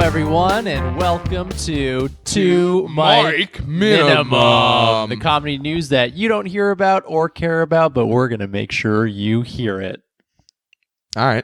everyone, and welcome to Two Mic Minimum, the comedy news that you don't hear about or care about, but we're going to make sure you hear it. All right.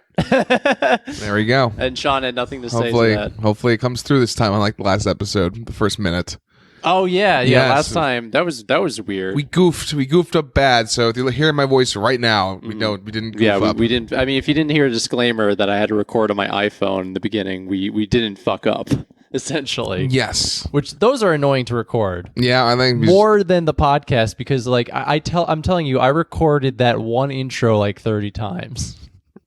There we go. And Sean had nothing to say to that. Hopefully it comes through this time, unlike the last episode, the first minute. Oh, yeah. Last time, that was weird. We goofed up bad, so if you're hearing my voice right now, we didn't goof up. We didn't. I mean, if you didn't hear a disclaimer that I had to record on my iPhone in the beginning, we didn't fuck up, essentially. Yes. Which, those are annoying to record. Yeah, I think... More than the podcast, because, like, I'm telling you, I recorded that one intro like 30 times.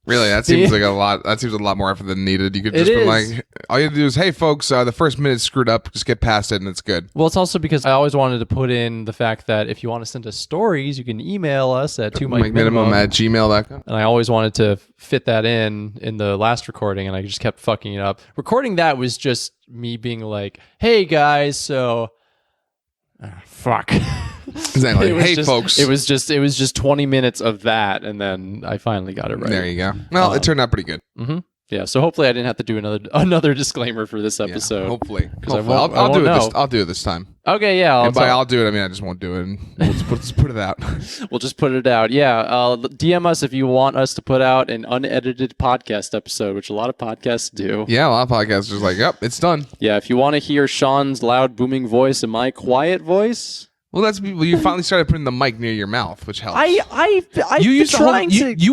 Really, that seems like a lot. That seems a lot more effort than needed. You could just be like, all you have to do is, hey, folks, the first minute's screwed up. Just get past it, and it's good. Well, it's also because I always wanted to put in the fact that if you want to send us stories, you can email us at 2micminimum@gmail.com. And I always wanted to fit that in the last recording, and I just kept fucking it up. Recording that was just me being like, hey, guys, so... fuck. Exactly. Hey, folks. It was just 20 minutes of that, and then I finally got it right. There you go. Well, it turned out pretty good. Mm-hmm. Yeah. So hopefully I didn't have to do another disclaimer for this episode. Yeah, hopefully. I'll do it. I'll do it this time. Okay. Yeah. I'll do it. I mean, I just won't do it. And we'll just put it out. We'll just put it out. Yeah. DM us if you want us to put out an unedited podcast episode, which a lot of podcasts do. Yeah, a lot of podcasts are just like, yep, it's done. Yeah. If you want to hear Sean's loud booming voice and my quiet voice. Well, you finally started putting the mic near your mouth, which helps. You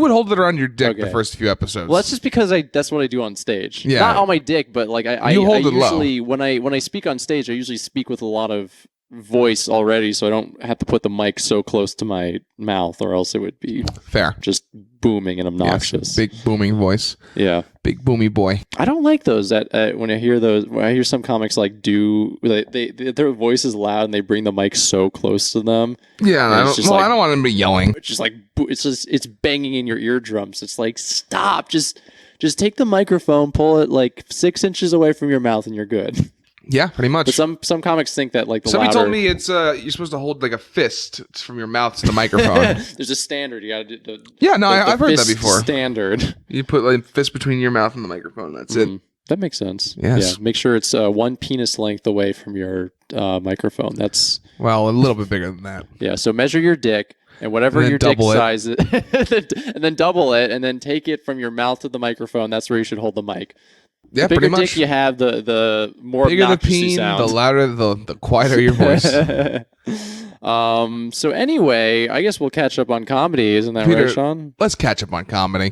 would hold it around your dick the first few episodes. Well, that's just because that's what I do on stage. Yeah. Not on my dick, but like I hold it usually low. when I speak on stage, I usually speak with a lot of voice already, so I don't have to put the mic so close to my mouth, or else it would be fair, just booming and obnoxious. Yes, big booming voice. Yeah, big boomy boy. I don't like those. That when I hear some comics like their voice is loud and they bring the mic so close to them. Yeah, I don't want them to be yelling. It's just like it's banging in your eardrums. It's like, stop, just take the microphone, pull it like 6 inches away from your mouth, and you're good. Yeah, pretty much. But some comics think that like somebody told me it's you're supposed to hold like a fist from your mouth to the microphone. There's a standard you got to do. I've heard that before. Standard. You put like fist between your mouth and the microphone. That's it. That makes sense. Yes. Yeah. Make sure it's one penis length away from your microphone. That's a little bit bigger than that. Yeah. So measure your dick. And whatever your dick size is, and then double it, and then take it from your mouth to the microphone. That's where you should hold the mic. Yeah, the bigger pretty much. dick you have, the more bigger obnoxious the peen, you sound. the louder, the quieter your voice. So anyway, I guess we'll catch up on comedy, isn't that Peter, right, Sean? Let's catch up on comedy.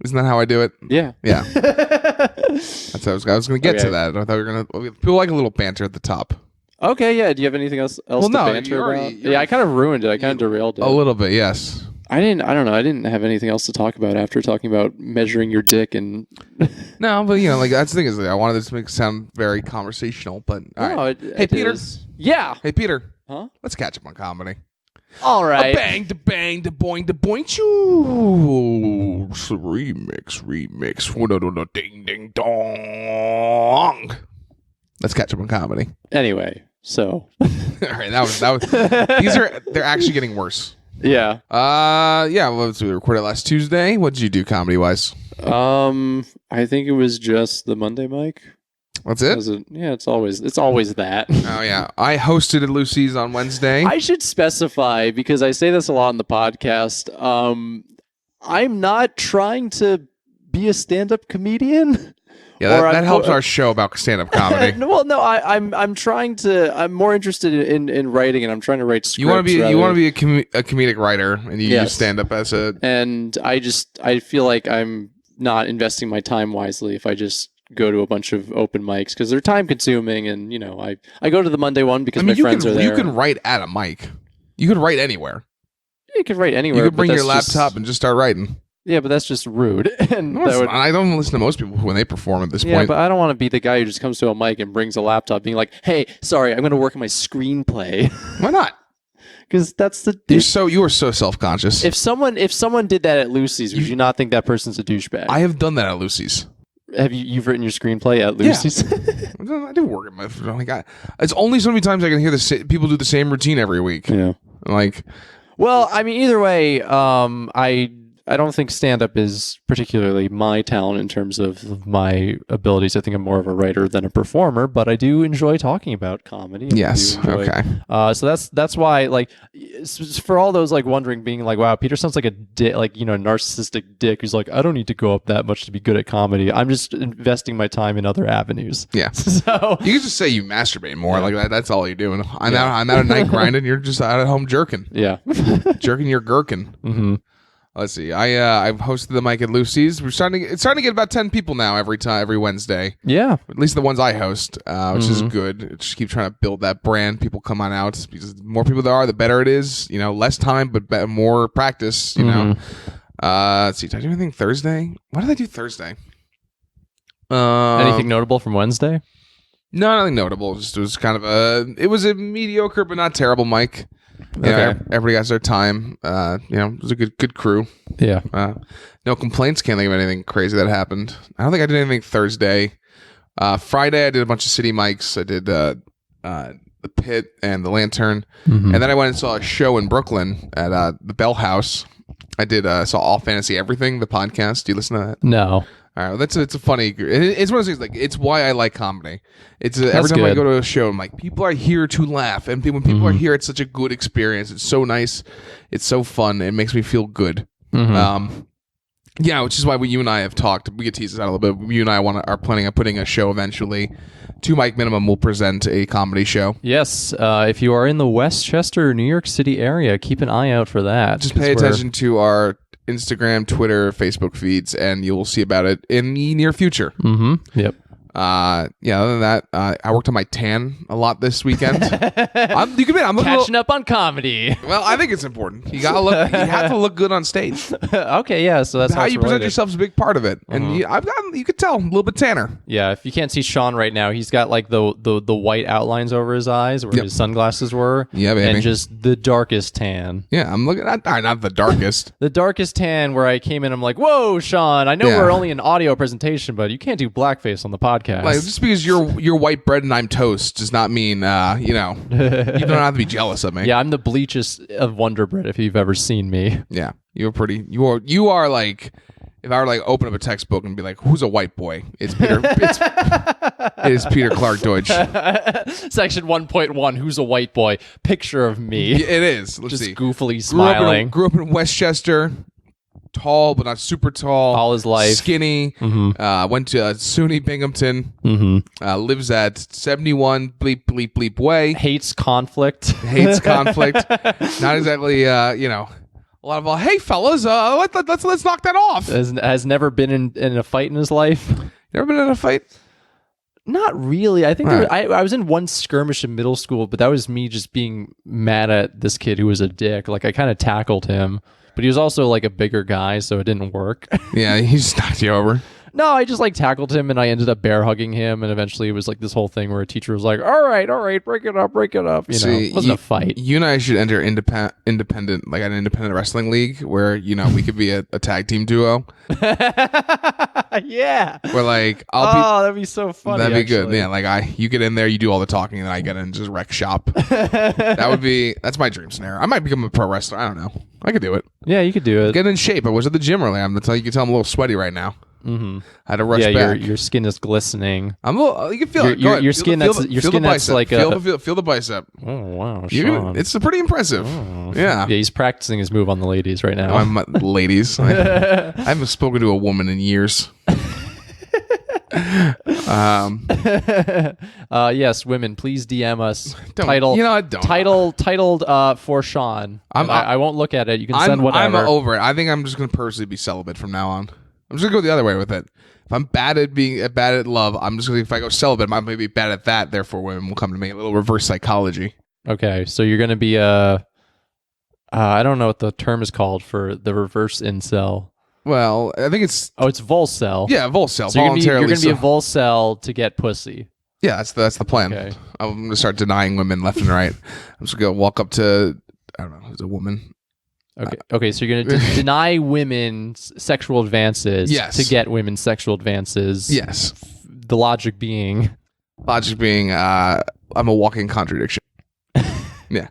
Isn't that how I do it? Yeah. Yeah. That's how I was going to get to that. I thought we were going to. People like a little banter at the top. Okay, yeah. Do you have anything else to banter about? Yeah, I kind of ruined it. I kind of derailed it. A little bit, yes. I don't know. I didn't have anything else to talk about after talking about measuring your dick and... No, but like that's the thing is, I wanted this to make it sound very conversational, but all right. Hey, Peter. Yeah. Hey, Peter. Huh? Let's catch up on comedy. All right. Bang, da bang, da boing, da boing, choo. Remix. Ding, ding, dong. Let's catch up on comedy. Anyway, so... All right, that was. They're actually getting worse. Yeah. Well, we recorded last Tuesday. What did you do comedy wise? I think it was just the Monday mic. That's it? Yeah, it's always that. Oh yeah. I hosted at Lucy's on Wednesday. I should specify, because I say this a lot in the podcast. I'm not trying to be a stand-up comedian. Yeah, that helps our show about stand-up comedy. Well, no, I'm more interested in writing, and I'm trying to write scripts. You want to be a comedic writer, and you use stand-up as a... And I feel like I'm not investing my time wisely if I just go to a bunch of open mics, because they're time-consuming, and, I go to the Monday one because my friends are there. You can write at a mic. You could write anywhere. You could write anywhere. You could bring your laptop and just start writing. Yeah, but that's just rude. And I don't listen to most people when they perform at this point. Yeah, but I don't want to be the guy who just comes to a mic and brings a laptop being like, hey, sorry, I'm going to work on my screenplay. Why not? Because that's the... You are so self-conscious. If someone did that at Lucy's, would you not think that person's a douchebag? I have done that at Lucy's. Have you've written your screenplay at Lucy's? Yeah. I do work at my... It's only so many times I can hear people do the same routine every week. Yeah. Like... Well, I mean, either way, I don't think stand-up is particularly my talent in terms of my abilities. I think I'm more of a writer than a performer, but I do enjoy talking about comedy. Yes. Okay. So that's why, like, for all those like wondering, being like, wow, Peter sounds like a like, you know, narcissistic dick who's like, I don't need to go up that much to be good at comedy. I'm just investing my time in other avenues. Yeah. So you can just say you masturbate more. Like that's all you're doing. I'm out at night grinding. You're just out at home jerking. Yeah. Jerking your gherkin. Mm-hmm. Let's see. I've hosted the Mike at Lucy's. It's starting to get about 10 people now every Wednesday. Yeah. At least the ones I host, which is good. Just keep trying to build that brand. People come on out because the more people there are, the better it is. You know, less time but more practice. You know. Let's see. Did I do anything Thursday? What did I do Thursday? Anything notable from Wednesday? No, nothing notable. Just it was kind of it was a mediocre but not terrible mic. Okay. Yeah, everybody got their time. You know, it was a good crew. Yeah. No complaints. Can't think of anything crazy that happened. I don't think I did anything Thursday. Friday I did a bunch of city mics. I did the Pit and the Lantern, and then I went and saw a show in Brooklyn at the Bell House. I did saw All Fantasy Everything, the podcast. Do you listen to that? No. All right, well, it's a funny. It's one of those things. Like, it's why I like comedy. It's every time I go to a show, I'm like, people are here to laugh, and when people are here, it's such a good experience. It's so nice. It's so fun. It makes me feel good. Yeah, which is why you and I have talked. We could tease this out a little bit. You and I are planning on putting a show eventually. 2 Mic Minimum will present a comedy show. Yes, if you are in the Westchester, New York City area, keep an eye out for that. Just pay attention to our Instagram, Twitter, Facebook feeds, and you'll see about it in the near future. Yep. Yeah, other than that, I worked on my tan a lot this weekend. I'm catching up on comedy. Well, I think it's important. You have to look good on stage. Okay, yeah. So that's how you present yourself is a big part of it. And you could tell a little bit tanner. Yeah, if you can't see Sean right now, he's got like the white outlines over his eyes where his sunglasses were. Yeah, baby. And just the darkest tan. Yeah, I'm looking at not the darkest. The darkest tan where I came in, I'm like, whoa, Sean, I know we're only an audio presentation, but you can't do blackface on the podcast. Like, just because you're white bread and I'm toast does not mean you don't have to be jealous of me. Yeah, I'm the bleachest of Wonder Bread if you've ever seen me. Yeah, you are like, if I were like open up a textbook and be like, who's a white boy? It's Peter. It is Peter Clark Deutsch. Section 1.1. Who's a white boy? Picture of me. Yeah, it is. Let's just see. Goofily smiling. Grew up in Westchester. Tall, but not super tall. All his life. Skinny. Went to SUNY Binghamton. Lives at 71 bleep, bleep, bleep way. Hates conflict. Not exactly, a lot of, hey, fellas, let's knock that off. Has never been in a fight in his life. Never been in a fight? Not really. I think I was in one skirmish in middle school, but that was me just being mad at this kid who was a dick. Like, I kind of tackled him. But he was also like a bigger guy, so it didn't work. Yeah, he just knocked you over. No, I just like tackled him, and I ended up bear hugging him, and eventually it was like this whole thing where a teacher was like, all right, break it up. It wasn't a fight. You and I should enter independent, like an independent wrestling league where, we could be a tag team duo. Yeah. Where like, that'd be so funny. That'd be good. Yeah, like you get in there, you do all the talking, and then I get in and just wreck shop. That's my dream scenario. I might become a pro wrestler. I don't know. I could do it. Yeah, you could do it. Get in shape. I was at the gym earlier. You can tell I'm a little sweaty right now. I had to rush back. Yeah, your skin is glistening. I'm a little, you can feel it. Your skin that's like feel the bicep. Oh wow, Sean. It's pretty impressive. Oh. Yeah, he's practicing his move on the ladies right now. Ladies. I haven't spoken to a woman in years. Yes, women, please DM us. Titled for Sean. I won't look at it. You can send whatever. I'm over it. I think I'm just going to personally be celibate from now on. I'm just going to go the other way with it. If I'm bad at love, I'm just going to, if I go celibate, I might be bad at that. Therefore, women will come to me. A little reverse psychology. Okay, so you're going to be I don't know what the term is called for the reverse incel. Well, I think it's... Oh, it's volcel. Yeah, volcel. So you're going to be a volcel to get pussy. Yeah, that's the plan. Okay. I'm going to start denying women left and right. I'm just going to walk up to, I don't know, who's a woman. Okay, so you're going to deny women's sexual advances to get women's sexual advances. Yes. The logic being... I'm a walking contradiction. Yeah.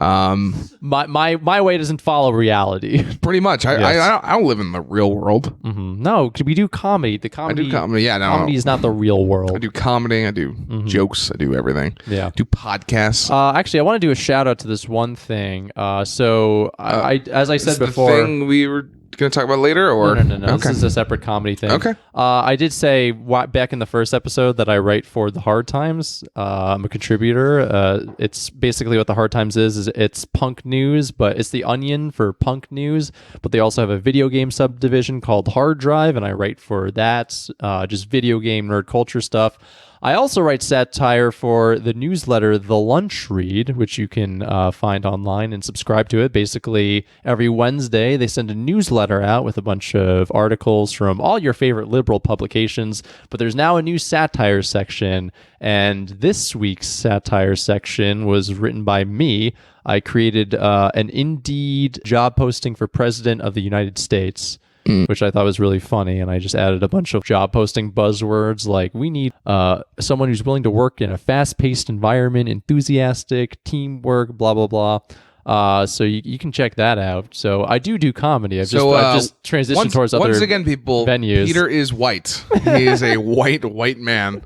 My way doesn't follow reality. Pretty much. I don't live in the real world. Mm-hmm. No, we do comedy. The comedy. I do comedy. Yeah, no, comedy is not the real world. I do comedy. I do jokes. I do everything. Yeah. I do podcasts. Actually, I want to do a shout out to this one thing. So I as I said before, the thing we were going to talk about later, or no. Okay. This is a separate comedy thing. Okay. I did say back in the first episode that I write for the Hard Times. I'm a contributor. It's basically what the Hard Times is it's punk news, but it's the Onion for punk news. But they also have a video game subdivision called Hard Drive, and I write for that. Just video game nerd culture stuff. I also write satire for the newsletter The Lunch Read, which you can find online and subscribe to it. Basically, every Wednesday, they send a newsletter out with a bunch of articles from all your favorite liberal publications, but there's now a new satire section, and this week's satire section was written by me. I created an Indeed job posting for President of the United States, which I thought was really funny, and I just added a bunch of job posting buzzwords like we need someone who's willing to work in a fast-paced environment, enthusiastic, teamwork, blah, blah, blah. So you can check that out. So I do comedy. I've just transitioned towards other once again, people, venues. Peter is white. He is a white man.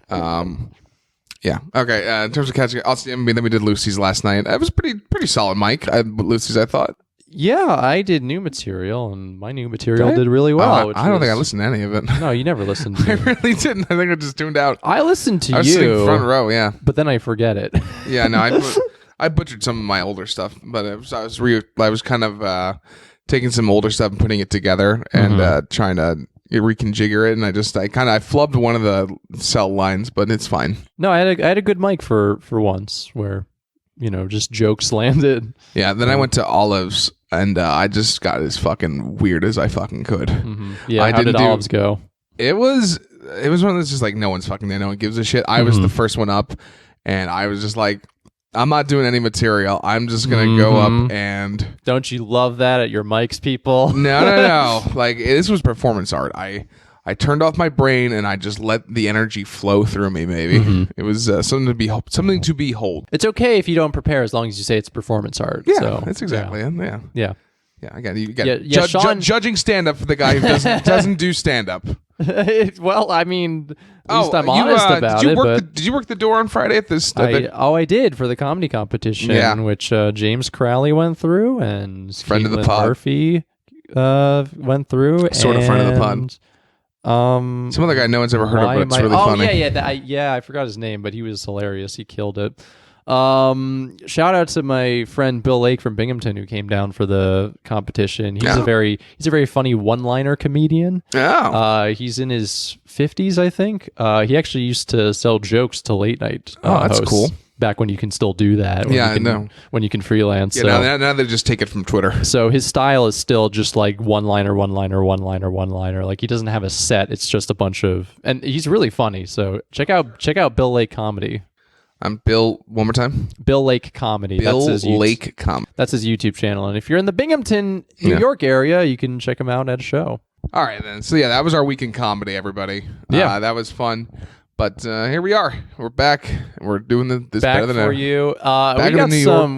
Yeah. Okay. In terms of catching, then we did Lucy's last night. It was pretty solid, Mike. Lucy's, I thought. Yeah, I did new material, and my new material did really well. I don't think I listened to any of it. No, you never listened to it. I really didn't. I think I just tuned out. I listened to you. I was sitting front row, yeah. But then I forget it. Yeah, no, I butchered some of my older stuff, but I was kind of taking some older stuff and putting it together and trying to reconfigure it, and I flubbed one of the cell lines, but it's fine. No, I had a good mic for once where, just jokes landed. Yeah, then I went to Olive's, and I just got as fucking weird as I fucking could. Mm-hmm. Yeah, how did Olive's go? It was one of those just like no one's fucking there, no one gives a shit. I was the first one up, and I was just like, I'm not doing any material. I'm just gonna go up and. Don't you love that at your mics, people? No. Like this was performance art. I turned off my brain and I just let the energy flow through me. Maybe it was something to behold. It's okay if you don't prepare as long as you say it's performance art. Yeah, so, that's exactly it. Yeah. I got you. Sean, judging stand up for the guy who doesn't do stand up. Well, I mean, at least I'm honest about it. Did you work the door on Friday at this? I did for the comedy competition, which James Crowley went through and friend of the pod Murphy went through, sort of friend of the pod. Some other guy no one's ever heard of, but it's really funny. Yeah, I forgot his name, but he was hilarious. He killed it. Shout out to my friend Bill Lake from Binghamton who came down for the competition. He's a very funny one-liner comedian. He's in his 50s, I think. He actually used to sell jokes to late night that's hosts. cool. Back when you can still do that. I know. When you can freelance. Yeah, so. Now they just take it from Twitter. So his style is still just like one-liner. Like he doesn't have a set. It's just a bunch of... And he's really funny. So check out Bill Lake Comedy. I'm Bill, one more time. Bill Lake Comedy. Bill Lake Comedy. That's his YouTube channel. And if you're in the Binghamton, New York area, you can check him out at a show. All right, then. So, that was our weekend comedy, everybody. Yeah. That was fun. But here we are. We're back. We're doing this back better than for ever. You.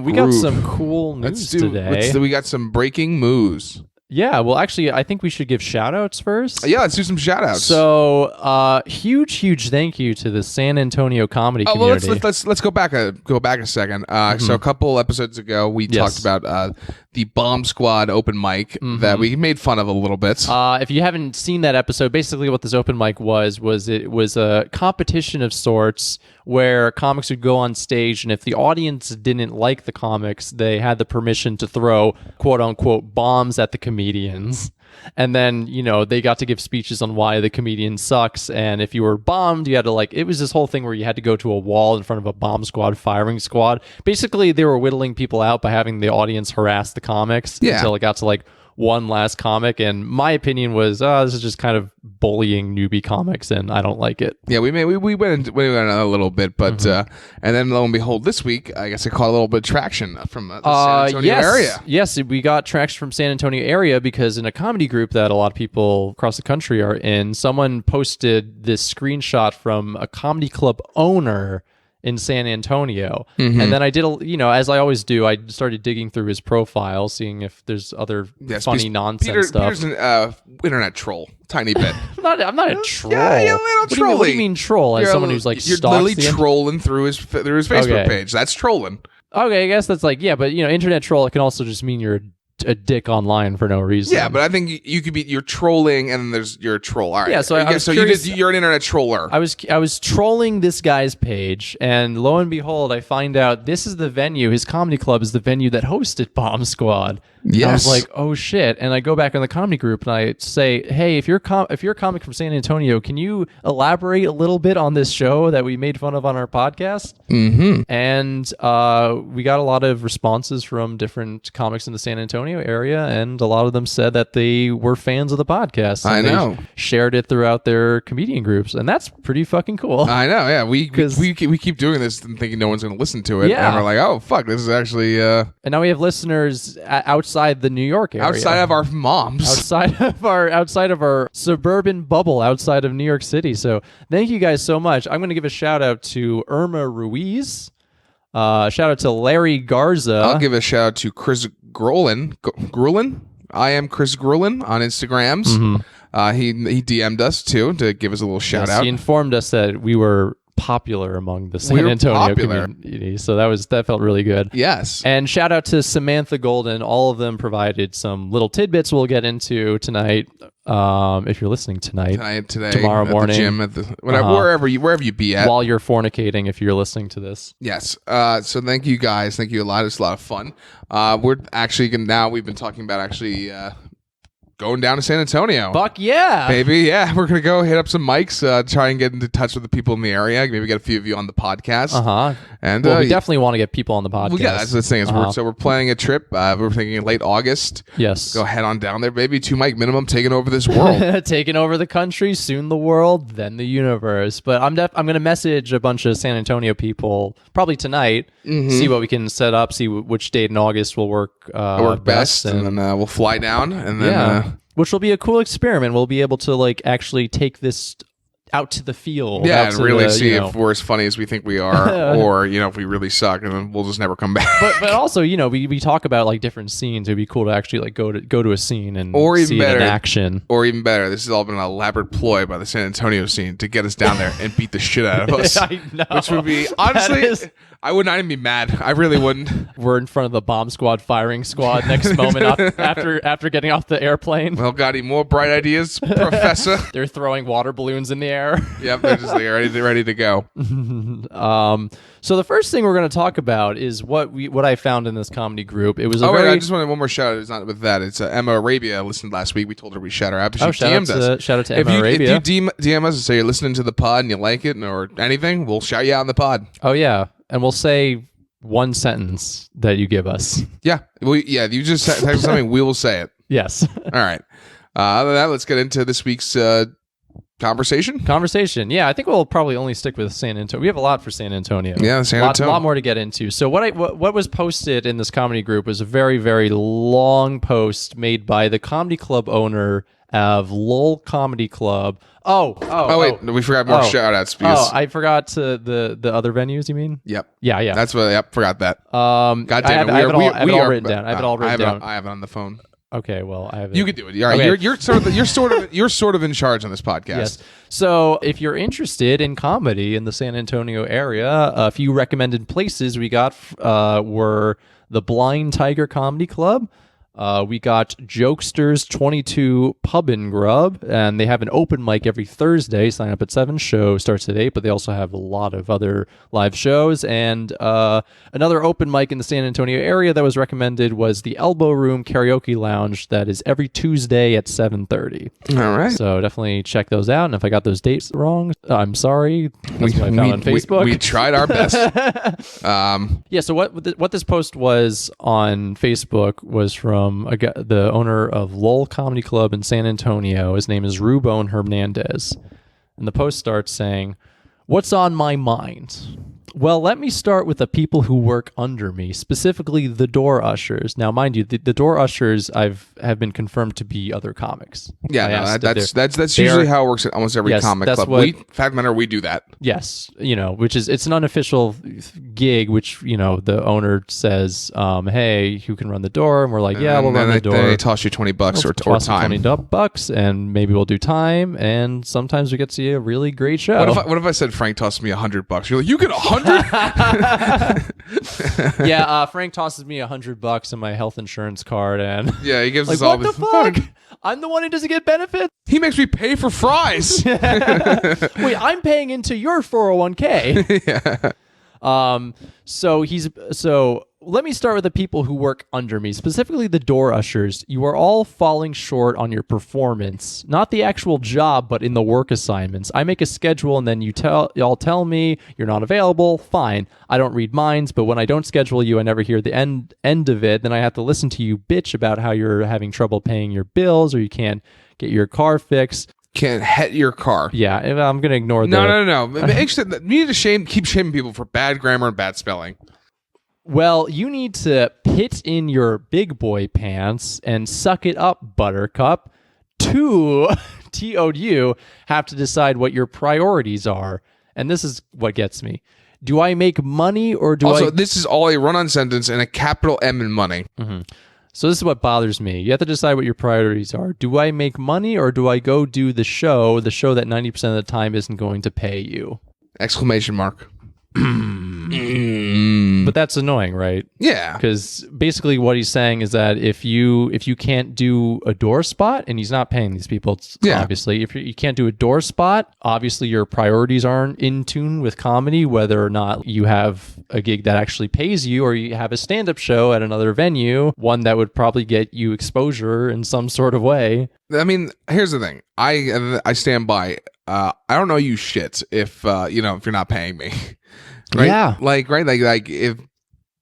We got some cool news today. We got some breaking news. Yeah, well, actually, I think we should give shout-outs first. Yeah, let's do some shout-outs. So, huge thank you to the San Antonio comedy community. Well, let's go back a second. So a couple episodes ago, we talked about the Bomb Squad open mic that we made fun of a little bit. If you haven't seen that episode, basically what this open mic was it was a competition of sorts where comics would go on stage, and if the audience didn't like the comics, they had the permission to throw quote-unquote bombs at the comedians. And then, they got to give speeches on why the comedian sucks, and if you were bombed, you had to it was this whole thing where you had to go to a wall in front of a bomb squad firing squad. Basically, they were whittling people out by having the audience harass the comics until it got to one last comic, and my opinion was this is just kind of bullying newbie comics, and I don't like it. Yeah, we went a little bit, but and then lo and behold, this week I guess I caught a little bit of traction from the San Antonio area. Yes, we got traction from San Antonio area because in a comedy group that a lot of people across the country are in, someone posted this screenshot from a comedy club owner in San Antonio. And then I did, as I always do, I started digging through his profile, seeing if there's other funny nonsense stuff. Peter's an internet troll, tiny bit. I'm not a troll. Yeah, you're a little trolly. What do you mean troll? As someone who's like you're literally trolling through his Facebook page. That's trolling. Okay, I guess that's like, yeah, but internet troll, it can also just mean you're a dick online for no reason. Yeah, but I think you could be, you're trolling and then you're a troll. All right. Yeah, so you're an internet troller. I was trolling this guy's page, and lo and behold, I find out this is the venue, his comedy club is the venue that hosted Bomb Squad. Yes. I was like, oh shit. And I go back in the comedy group and I say, hey, if you're a comic from San Antonio, can you elaborate a little bit on this show that we made fun of on our podcast? And we got a lot of responses from different comics in the San Antonio area, and a lot of them said that they were fans of the podcast. And I know. They shared it throughout their comedian groups, and that's pretty fucking cool. I know, yeah. We keep doing this and thinking no one's going to listen to it. Yeah. And we're like, oh, fuck, this is actually... And now we have listeners outside the New York area. Outside of our moms. Outside of our suburban bubble outside of New York City. So thank you guys so much. I'm going to give a shout out to Irma Ruiz. Shout out to Larry Garza. I'll give a shout out to Chris Grulin. I am Chris Grulin on Instagrams. He DM'd us too to give us a little shout out. He informed us that we were popular among the San Antonio community, so that felt really good. Yes. And shout out to Samantha Golden. All of them provided some little tidbits we'll get into tonight. If you're listening today, tomorrow morning, at the gym, wherever you be at, while you're fornicating, if you're listening to this. Yes. So thank you guys. Thank you a lot. It's a lot of fun. We're actually we've been talking about going down to San Antonio. Fuck yeah. Baby, yeah. We're going to go hit up some mics, try and get into touch with the people in the area. Maybe get a few of you on the podcast. And we definitely want to the people on the podcast. Well, yeah, that's the thing. We're planning a trip. We're thinking late August. Yes. Go head on down there, baby. 2 mic minimum, taking over this world. Taking over the country, soon the world, then the universe. But I'm going to message a bunch of San Antonio people probably tonight, see what we can set up, see which date in August will work best. And then we'll fly down and then... which will be a cool experiment. We'll be able to actually take this out to the field. Yeah, and really see if we're as funny as we think we are, or if we really suck, and then we'll just never come back. But also, we talk about different scenes. It'd be cool to actually go to a scene and see it in action. Or even better, this has all been an elaborate ploy by the San Antonio scene to get us down there and beat the shit out of us. I know. Which would be honestly. I would not even be mad. I really wouldn't. We're in front of the bomb squad firing squad next moment after getting off the airplane. Well, got any more bright ideas, Professor? They're throwing water balloons in the air. Yep, they're just ready to go. So the first thing we're going to talk about is what I found in this comedy group. It was I just wanted one more shout out. It's not with that. It's Emma Arabia listened last week. We told her we shout her out. But she DM'd us. Shout out to Emma Arabia. If you DM us and say you're listening to the pod and you like it or anything, we'll shout you out in the pod. Oh yeah. And we'll say one sentence that you give us. Yeah. You just text something, we will say it. Yes. All right. Other than that, let's get into this week's conversation. Yeah, I think we'll probably only stick with San Antonio. We have a lot for San Antonio. Yeah, San Antonio. A lot more to get into. So what was posted in this comedy group was a very, very long post made by the comedy club owner of Lowell Comedy Club. Wait, we forgot more shout outs. I forgot the other venues, you mean? Yep. Yeah. That's what, forgot that. God damn it. I have it all written down. I have it on the phone. Okay, well, I have it. You could do it. All right, okay. You're sort of in charge on this podcast. Yes. So, if you're interested in comedy in the San Antonio area, a few recommended places we got were the Blind Tiger Comedy Club. We got Jokesters 22 Pub and Grub, and they have an open mic every Thursday. Sign up at 7. Show starts at 8, but they also have a lot of other live shows. And another open mic in the San Antonio area that was recommended was the Elbow Room Karaoke Lounge. That is every Tuesday at 7:30. All right. So definitely check those out. And if I got those dates wrong, I'm sorry. That's what I found on Facebook. We tried our best. Yeah. So what this post was on Facebook was from the owner of Lowell Comedy Club in San Antonio. His name is Rubone Hernandez. And the post starts saying, "What's on my mind? Well, let me start with the people who work under me, specifically the door ushers. Now, mind you, the door ushers have been confirmed to be other comics. Yeah, that's usually how it works at almost every comic club. Fact matter, we do that. Yes, which is it's an unofficial gig, which the owner says, "Hey, who can run the door?" And we're like, "Yeah, we'll run the door." They toss you $20 or time. $20, and maybe we'll do time. And sometimes we get to see a really great show. What if I said Frank tossed me $100? You're like, you get $100? Yeah, Frank tosses me $100 on my health insurance card, and yeah, he gives us all what the fuck? I'm the one who doesn't get benefits. He makes me pay for fries. Wait, I'm paying into your 401k. Yeah. So let me start with the people who work under me, specifically the door ushers. You are all falling short on your performance, not the actual job, but in the work assignments. I make a schedule and then y'all tell me you're not available. Fine. I don't read minds, but when I don't schedule you, I never hear the end of it. Then I have to listen to you bitch about how you're having trouble paying your bills or you can't get your car fixed. Can't hit your car. Yeah, I'm going to ignore that. No. You need to keep shaming people for bad grammar and bad spelling. Well, you need to pit in your big boy pants and suck it up, Buttercup. TOU have to decide what your priorities are. And this is what gets me. Do I make money or do Also, this is all a run-on sentence and a capital M in money. Mm-hmm. So this is what bothers me. You have to decide what your priorities are. Do I make money or do I go do the show that 90% of the time isn't going to pay you? Exclamation mark. But that's annoying, right? Yeah. Because basically what he's saying is that if you can't do a door spot, and he's not paying these people, obviously, if you can't do a door spot, obviously your priorities aren't in tune with comedy, whether or not you have a gig that actually pays you or you have a stand-up show at another venue, one that would probably get you exposure in some sort of way. I mean, here's the thing. I stand by. I don't know you shit if you're not paying me. Right? Yeah. Like if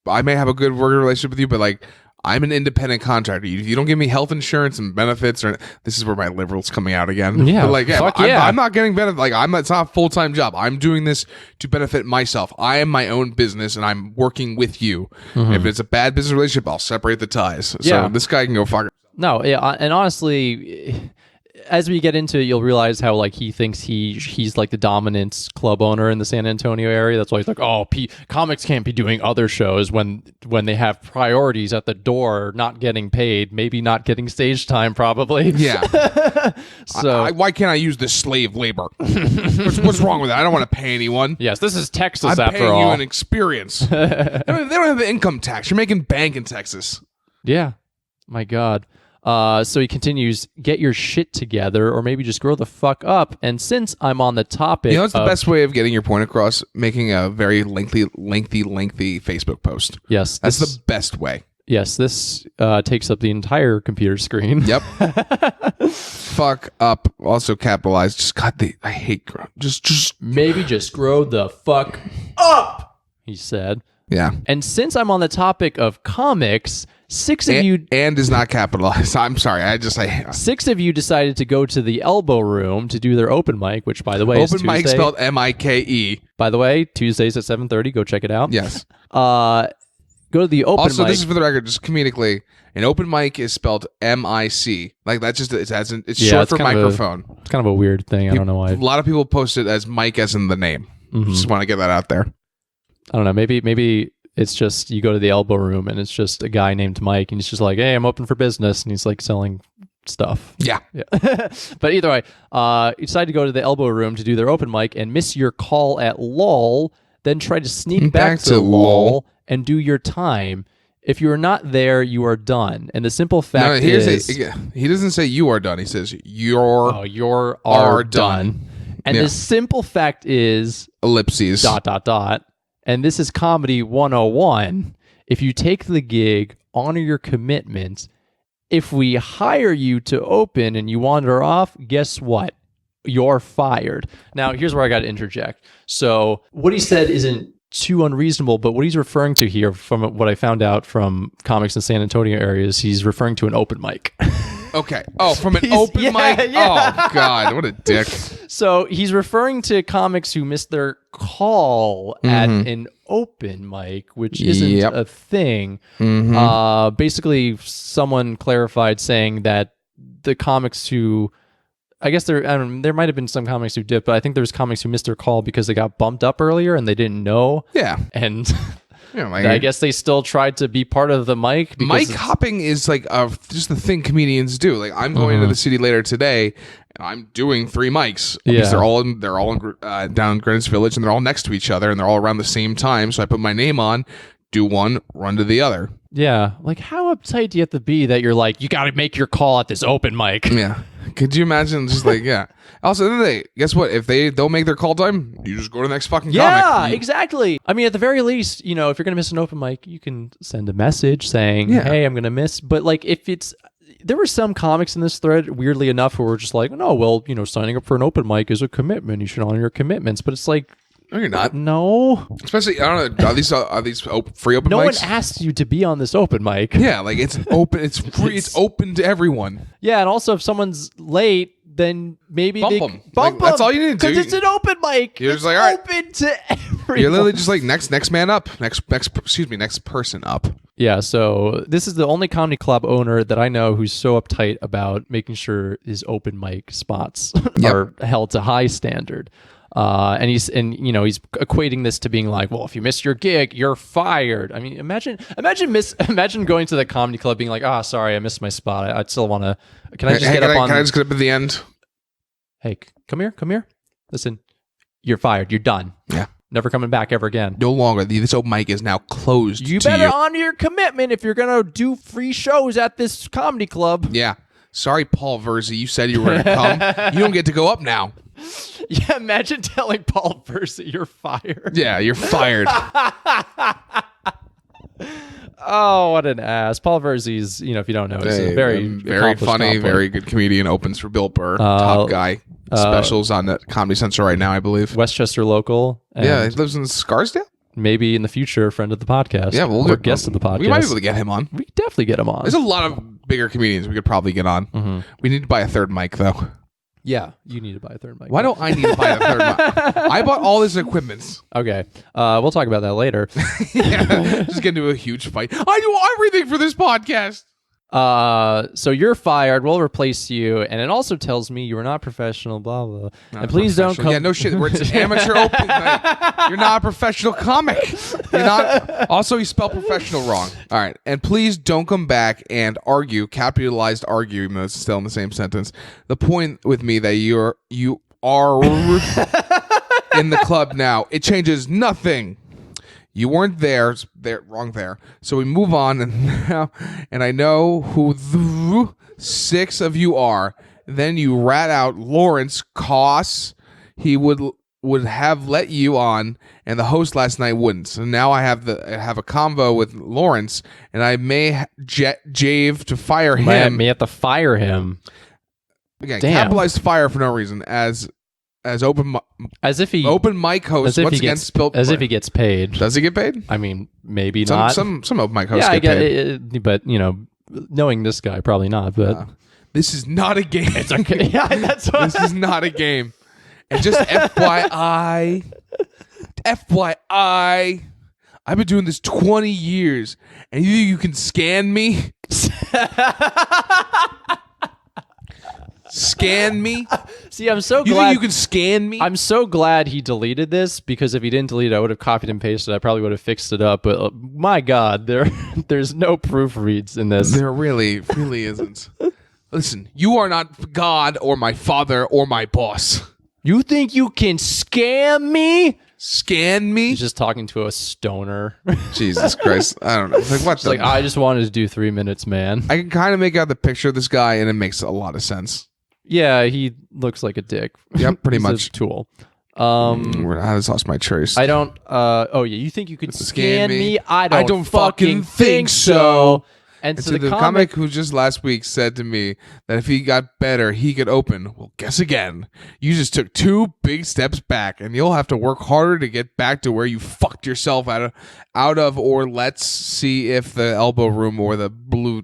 I may have a good working relationship with you, but like I'm an independent contractor. You don't give me health insurance and benefits, or this is where my liberal's coming out again. Yeah. But I'm not getting benefits. Like it's not a full-time job. I'm doing this to benefit myself. I am my own business and I'm working with you. Mm-hmm. If it's a bad business relationship, I'll separate the ties. So this guy can go fuck. No, yeah, and honestly, as we get into it, you'll realize how like he thinks he's like the dominant club owner in the San Antonio area. That's why he's like, oh, comics can't be doing other shows when they have priorities at the door, not getting paid, maybe not getting stage time, probably. Yeah. So why can't I use this slave labor? What's wrong with that? I don't want to pay anyone. Yes, this is Texas. I'm paying you an experience. They don't have income tax. You're making bank in Texas. Yeah. My God. So he continues, get your shit together or maybe just grow the fuck up. And since I'm on the topic it's the best way of getting your point across, making a very lengthy Facebook post. Yes. That's the best way. Yes, this takes up the entire computer screen. Yep. Fuck up. Also capitalized. I hate grow. Just maybe just grow the fuck up, he said. Yeah. And since I'm on the topic of comics, six of you is not capitalized. I'm sorry. Six of you decided to go to the Elbow Room to do their open mic, which by the way is Tuesday. Open mic spelled M-I-K-E. By the way, Tuesdays at 7:30. Go check it out. Yes. Go to the open mic. Also, this is for the record, just comedically. An open mic is spelled M-I-C. Like that's just it's short for microphone. It's kind of a weird thing. I don't know why. A lot of people post it as Mike as in the name. Mm-hmm. Just want to get that out there. I don't know. Maybe it's just you go to the Elbow Room and it's just a guy named Mike and he's just like, hey, I'm open for business, and he's like selling stuff. Yeah. But either way, you decide to go to the Elbow Room to do their open mic and miss your call at LOL, then try to sneak back to LOL and do your time. If you are not there, you are done. And the simple fact is... he doesn't say you are done. He says you're done. And the simple fact is... ellipses. ... And this is Comedy 101. If you take the gig, honor your commitments. If we hire you to open and you wander off, guess what? You're fired. Now, here's where I got to interject. So what he said isn't too unreasonable, but what he's referring to here, from what I found out from comics in San Antonio areas, he's referring to an open mic. Okay. Oh, from an open mic? Yeah. Oh, God. What a dick. So he's referring to comics who missed their call at an open mic, which isn't a thing. Basically, someone clarified saying that the comics who, I guess there might have been some comics who did, but I think there's comics who missed their call because they got bumped up earlier and they didn't know. Yeah. And I guess they still tried to be part of the mic. Mic hopping is like just the thing comedians do. Like I'm going to the city later today, and I'm doing 3 mics. Because they're all down in Greenwich Village, and they're all next to each other, and they're all around the same time. So I put my name on, do one, run to the other. Yeah, like how uptight do you have to be that you're like, you got to make your call at this open mic? Yeah. Could you imagine just like, Also, then guess what? If they don't make their call time, you just go to the next fucking comic. Yeah, exactly. I mean, at the very least, if you're going to miss an open mic, you can send a message saying, hey, I'm going to miss. But like there were some comics in this thread, weirdly enough, who were just like, no, well, signing up for an open mic is a commitment. You should honor your commitments. But it's like, no, you're not. No. Especially, I don't know, are these free open mics? No one asked you to be on this open mic. Yeah, like it's open, it's free, it's open to everyone. Yeah, and also if someone's late, then maybe bump them. That's all you need to do. Because it's an open mic. You're just like, all right. Open to everyone. You're literally just like next man up. Next person up. Yeah, so this is the only comedy club owner that I know who's so uptight about making sure his open mic spots are held to high standard. And he's equating this to being like, well, if you miss your gig, you're fired. I mean, imagine going to the comedy club being like, sorry, I missed my spot. I still want to. Can I just get up at the end? Hey, come here. Listen, you're fired. You're done. Yeah. Never coming back ever again. No longer. This open mic is now closed. You better honor your commitment if you're gonna do free shows at this comedy club. Yeah. Sorry, Paul Verzi. You said you were gonna come. You don't get to go up now. Yeah, imagine telling Paul Verzi you're fired. Yeah, you're fired. Oh, what an ass. Paul Verzi's, if you don't know, he's a very funny, very good comedian, opens for Bill Burr, top guy. Specials on Comedy Central right now, I believe. Westchester local. Yeah, he lives in Scarsdale? Maybe in the future, friend of the podcast. Yeah, or guest of the podcast. We might be able to get him on. We could definitely get him on. There's a lot of bigger comedians we could probably get on. We need to buy a third mic, though. Yeah, you need to buy a third mic. Why don't I need to buy a third mic? I bought all this equipment. Okay. We'll talk about that later. Just get into a huge fight. I do everything for this podcast. So you're fired. We'll replace you. And it also tells me you are not professional, blah, blah. And please don't come. Yeah, no shit. It's an amateur open mic. You're not a professional comic. You're not. Also, you spell professional wrong. All right. And please don't come back and argue, capitalized argue, even though it's still in the same sentence. The point with me that you are in the club now, it changes nothing. You weren't there, wrong there. So we move on, and I know who the 6 of you are. Then you rat out Lawrence Koss. He would have let you on, and the host last night wouldn't. So now I have a convo with Lawrence, and I may jave to fire him. May have to fire him. Again, capitalized fire for no reason as open mic host once again spilled as if he gets paid. Does he get paid? I mean, maybe not. Some open mic hosts get paid. But knowing this guy, probably not. But this is not a game. It's okay. Yeah, that's what this is not a game. And just FYI, I've been doing this 20 years, and you can scan me. Scan me? See, I'm so glad. You think you can scan me? I'm so glad he deleted this, because if he didn't delete it, I would have copied and pasted it. I probably would have fixed it up. But my God, there's no proofreads in this. There really isn't. Listen, you are not God or my father or my boss. You think you can scam me? Scan me? He's just talking to a stoner. Jesus Christ. I don't know. Like, what like, I just wanted to do 3 minutes, man. I can kind of make out the picture of this guy, and it makes a lot of sense. Yeah, he looks like a dick. Yep, pretty much. A tool. I just lost my trace. I don't. You think you could scan me? I don't fucking think so. And to the comic who just last week said to me that if he got better, he could open. Well, guess again. You just took 2 big steps back, and you'll have to work harder to get back to where you fucked yourself out of. Or let's see if the elbow room or the blue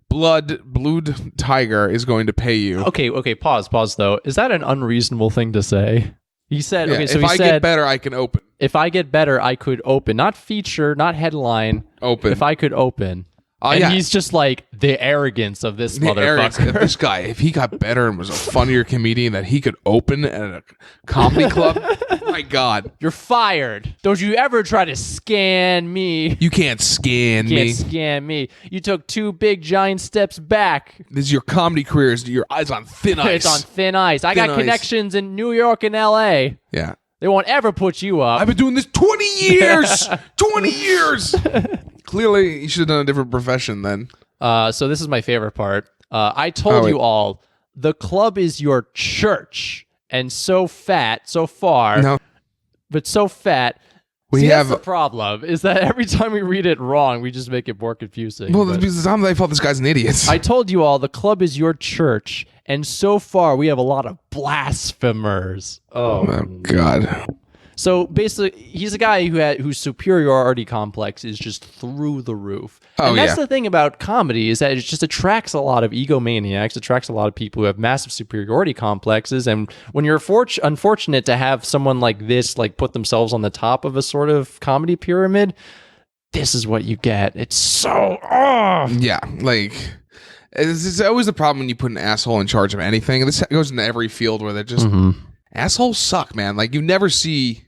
Blue Tiger is going to pay you. Okay. Pause. Though, is that an unreasonable thing to say? He said, okay. So if he I said, get better, I can open. If I get better, I could open. Not feature, not headline. Open. If I could open. And he's just like the arrogance of this motherfucker. This guy, if he got better and was a funnier comedian, that he could open at a comedy club. My God, you're fired. Don't you ever try to scan me? You can't scan me. You can't scan me. You took 2 big giant steps back. This is your comedy career. Your eyes on thin ice. It's on thin ice. I got connections in New York and L.A. Yeah. They won't ever put you up. I've been doing this 20 years. 20 years. Clearly, you should have done a different profession then. So this is my favorite part. I told you all, the club is your church. And so fat, so far, but so fat. That's the problem, is that every time we read it wrong, we just make it more confusing. Well, because the time I thought this guy's an idiot. I told you all, the club is your church. And so far, we have a lot of blasphemers. Oh my God. So basically, he's a guy whose superiority complex is just through the roof. And that's the thing about comedy, is that it just attracts a lot of egomaniacs, attracts a lot of people who have massive superiority complexes. And when you're unfortunate to have someone like this, like, put themselves on the top of a sort of comedy pyramid, this is what you get. It's so... Yeah, like... It's always the problem when you put an asshole in charge of anything. This goes into every field where they're just... Assholes suck, man. Like, you never see...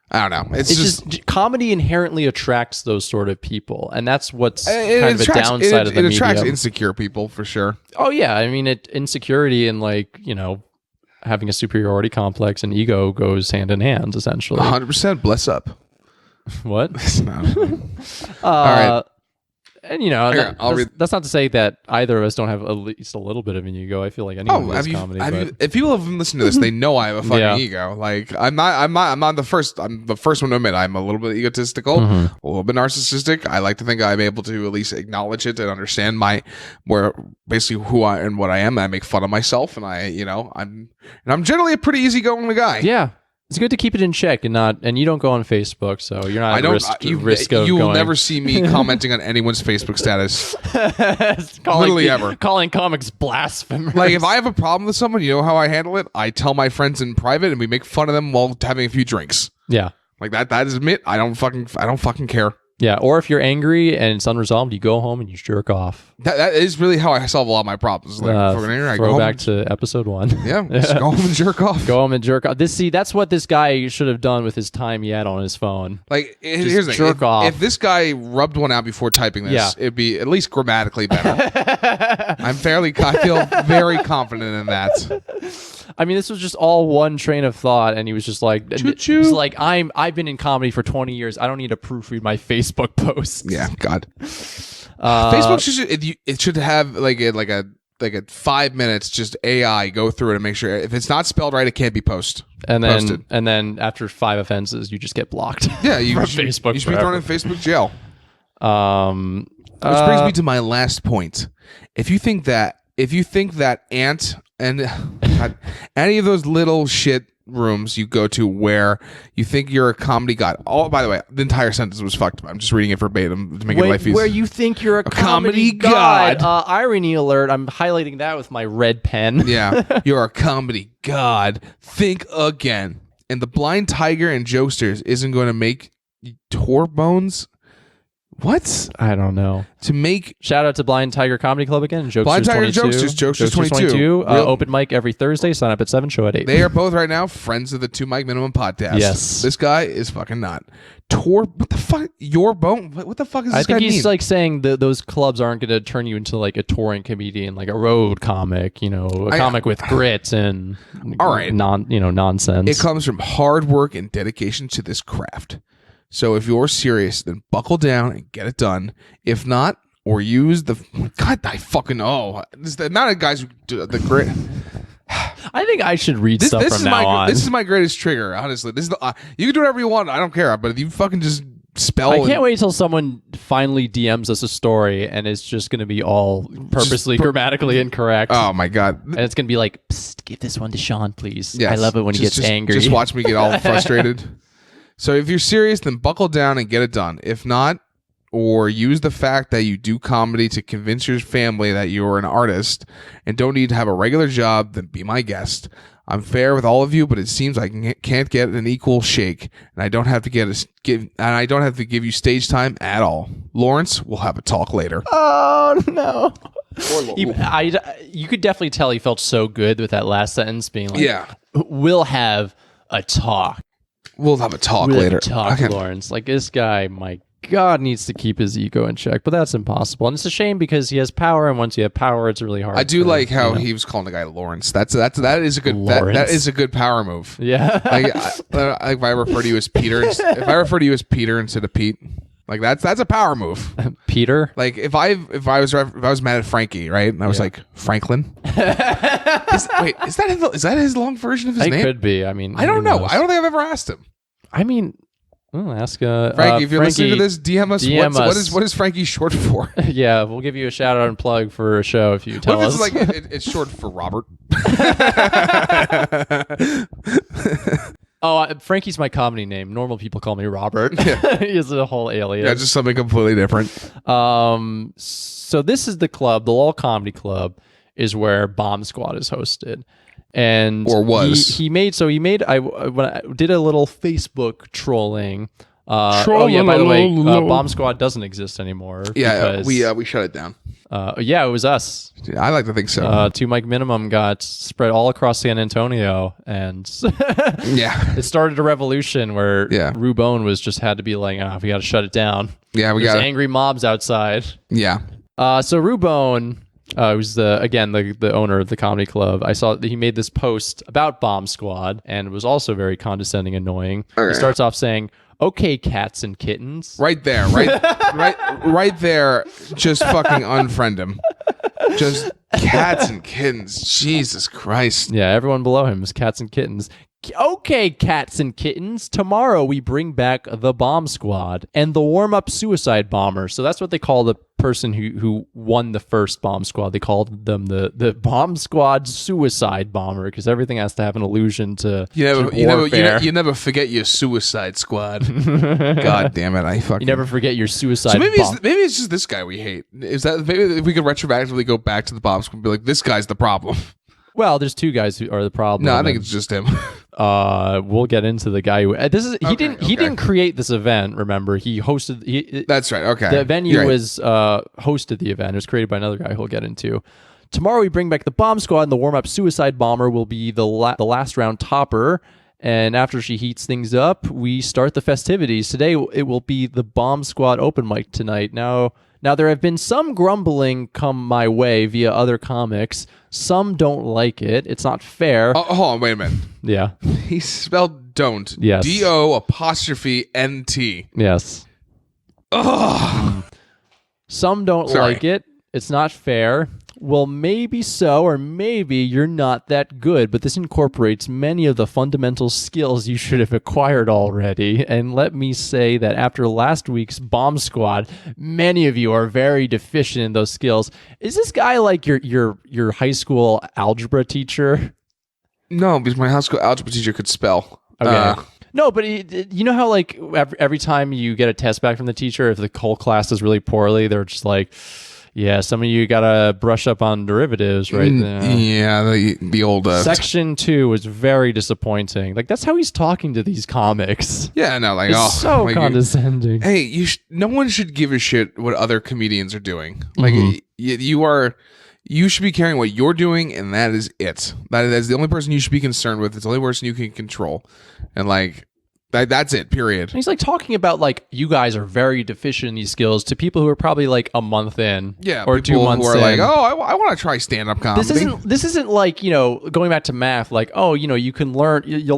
I don't know. It's just comedy inherently attracts those sort of people, and that's what's kind of a downside of the medium. It attracts insecure people, for sure. Oh, yeah. I mean, insecurity and, like, you know, having a superiority complex and ego goes hand in hand, essentially. 100%. Bless up. What? All right. And, you know, that's not to say that either of us don't have at least a little bit of an ego. I feel like anyone does comedy. If people have been listening to this, they know I have a fucking ego. Like, I'm not the first. I'm the first one to admit I'm a little bit egotistical, a little bit narcissistic. I like to think I'm able to at least acknowledge it and understand basically who I and what I am. I make fun of myself, and I'm generally a pretty easygoing guy. Yeah. It's good to keep it in check and you don't go on Facebook, so you're not risk of you will never see me commenting on anyone's Facebook status. Literally ever. Calling comics blasphemers. Like, if I have a problem with someone, you know how I handle it? I tell my friends in private and we make fun of them while having a few drinks. Yeah. Like that is admit. I don't fucking care. Yeah, or if you're angry and it's unresolved, you go home and you jerk off. That is really how I solve a lot of my problems. Like, I go back to episode 1. Yeah, just go home and jerk off. Go home and jerk off. That's what this guy should have done with his time he had on his phone. Like, here's the thing. Jerk off. If this guy rubbed one out before typing this, it'd be at least grammatically better. I feel very confident in that. I mean, this was just all one train of thought, and he was just like, Choo-choo. He's like, I've been in comedy for 20 years. I don't need to proofread my Facebook posts. Yeah, God. Facebook should have like a 5 minutes, just AI go through it and make sure if it's not spelled right, it can't be posted. And then after 5 offenses, you just get blocked. Yeah, you should be thrown in Facebook jail. Which brings me to my last point. If you think that Ant and any of those little shit rooms you go to where you think you're a comedy god. Oh, by the way, the entire sentence was fucked up. I'm just reading it verbatim to make it life easy. Where you think you're a comedy god. Irony alert. I'm highlighting that with my red pen. Yeah, you're a comedy god. Think again. And the Blind Tiger and Jokesters isn't going to make tour bones. What? I don't know. Shout out to Blind Tiger Comedy Club again. Blind Tiger Jokesters 22. Open mic every Thursday. Sign up at 7. Show at 8. They are both right now friends of the 2 Mic Minimum podcast. Yes. This guy is fucking not. Tour? What the fuck? Your bone? What the fuck is this guy mean? I think he's like saying that those clubs aren't going to turn you into like a touring comedian, like a road comic, a comic with grit and nonsense. It comes from hard work and dedication to this craft. So if you're serious, then buckle down and get it done. If not, or use the... God, I fucking... the amount of guys who do the grit... I think I should read stuff from now on. This is my greatest trigger, honestly. This is you can do whatever you want. I don't care. But if you fucking just spell... I can't wait till someone finally DMs us a story and it's just going to be all purposely grammatically incorrect. Oh, my God. And it's going to be like, psst, give this one to Sean, please. Yes. I love it when he gets angry. Just watch me get all frustrated. So if you're serious, then buckle down and get it done. If not, or use the fact that you do comedy to convince your family that you're an artist and don't need to have a regular job, then be my guest. I'm fair with all of you, but it seems I can't get an equal shake, and I don't have to give you stage time at all. Lawrence, we'll have a talk later. Oh no. You could definitely tell he felt so good with that last sentence being like, yeah, we'll have a talk. We'll have a talk later. Lawrence. Like, this guy, my God, needs to keep his ego in check, but that's impossible. And it's a shame because he has power, and once you have power, it's really hard. I do like how he was calling the guy Lawrence. That is a good that is a good power move. Yeah. If I refer to you as Peter, instead of Pete, like that's a power move. Peter. Like if I was mad at Frankie, right, and I was like Franklin. Is that his long version of his name? It could be. I mean, I don't know. I don't think I've ever asked him. I mean, I'll ask Frankie, if you're listening to this, DM us. What is Frankie short for? Yeah, we'll give you a shout out and plug for a show if you tell us. What if it's like it's short for Robert? Frankie's my comedy name. Normal people call me Robert. Yeah. He's a whole alias. Yeah, just something completely different. So this is the club, the Lol Comedy Club, is where Bomb Squad is hosted. And or was he made when I did a little Facebook trolling. By the way, Bomb Squad doesn't exist anymore. Yeah, we shut it down. It was us. Yeah, I like to think so. 2 Mic Minimum got spread all across San Antonio, and it started a revolution where Rubone was just had to be like, we got to shut it down. Yeah, There's angry mobs outside. Yeah. So Rubone, who's the owner of the comedy club, I saw that he made this post about Bomb Squad, and it was also very condescending, annoying. Okay. He starts off saying, "Okay, cats and kittens." Right there, right there. Just fucking unfriend him. Just cats and kittens. Jesus Christ. Yeah, everyone below him is cats and kittens. Okay, cats and kittens. Tomorrow we bring back the Bomb Squad and the warm-up suicide bomber. So that's what they call the person who won the first Bomb Squad. They called them the Bomb Squad suicide bomber because everything has to have an allusion to warfare. You never forget your suicide squad. God damn it! You never forget your suicide. So maybe it's just this guy we hate. Is that maybe if we could retroactively go back to the Bomb Squad and be like, this guy's the problem? Well, there's 2 guys who are the problem. No, I think it's just him. We'll get into the guy who he didn't create this event. Remember, he hosted. That's right. Okay, the venue was hosted the event. It was created by another guy who'll get into. Tomorrow we bring back the Bomb Squad, and the warm-up suicide bomber will be the last round topper. And after she heats things up, we start the festivities. Today it will be the Bomb Squad open mic tonight. Now there have been some grumbling come my way via other comics. Some don't like it. It's not fair. Oh, hold on, wait a minute. Yeah. He spelled don't. Yes. DO''NT. Yes. Ugh. Some don't like it. It's not fair. Well, maybe so, or maybe you're not that good, but this incorporates many of the fundamental skills you should have acquired already. And let me say that after last week's Bomb Squad, many of you are very deficient in those skills. Is this guy like your high school algebra teacher? No, because my high school algebra teacher could spell. Okay. No, but you know how like every time you get a test back from the teacher, if the whole class does really poorly, they're just like, yeah, some of you gotta brush up on derivatives, right? Yeah, the old Section 2 was very disappointing. Like that's how he's talking to these comics. Yeah, no, like it's so like, condescending. Hey, no one should give a shit what other comedians are doing. Like you should be caring what you're doing, and that is it. That's the only person you should be concerned with. It's the only person you can control, and like. That's it, period. And he's like talking about like you guys are very deficient in these skills to people who are probably like a month in, or 2 months who are in. Like, I want to try stand-up comedy. This isn't like, going back to math, like, you'll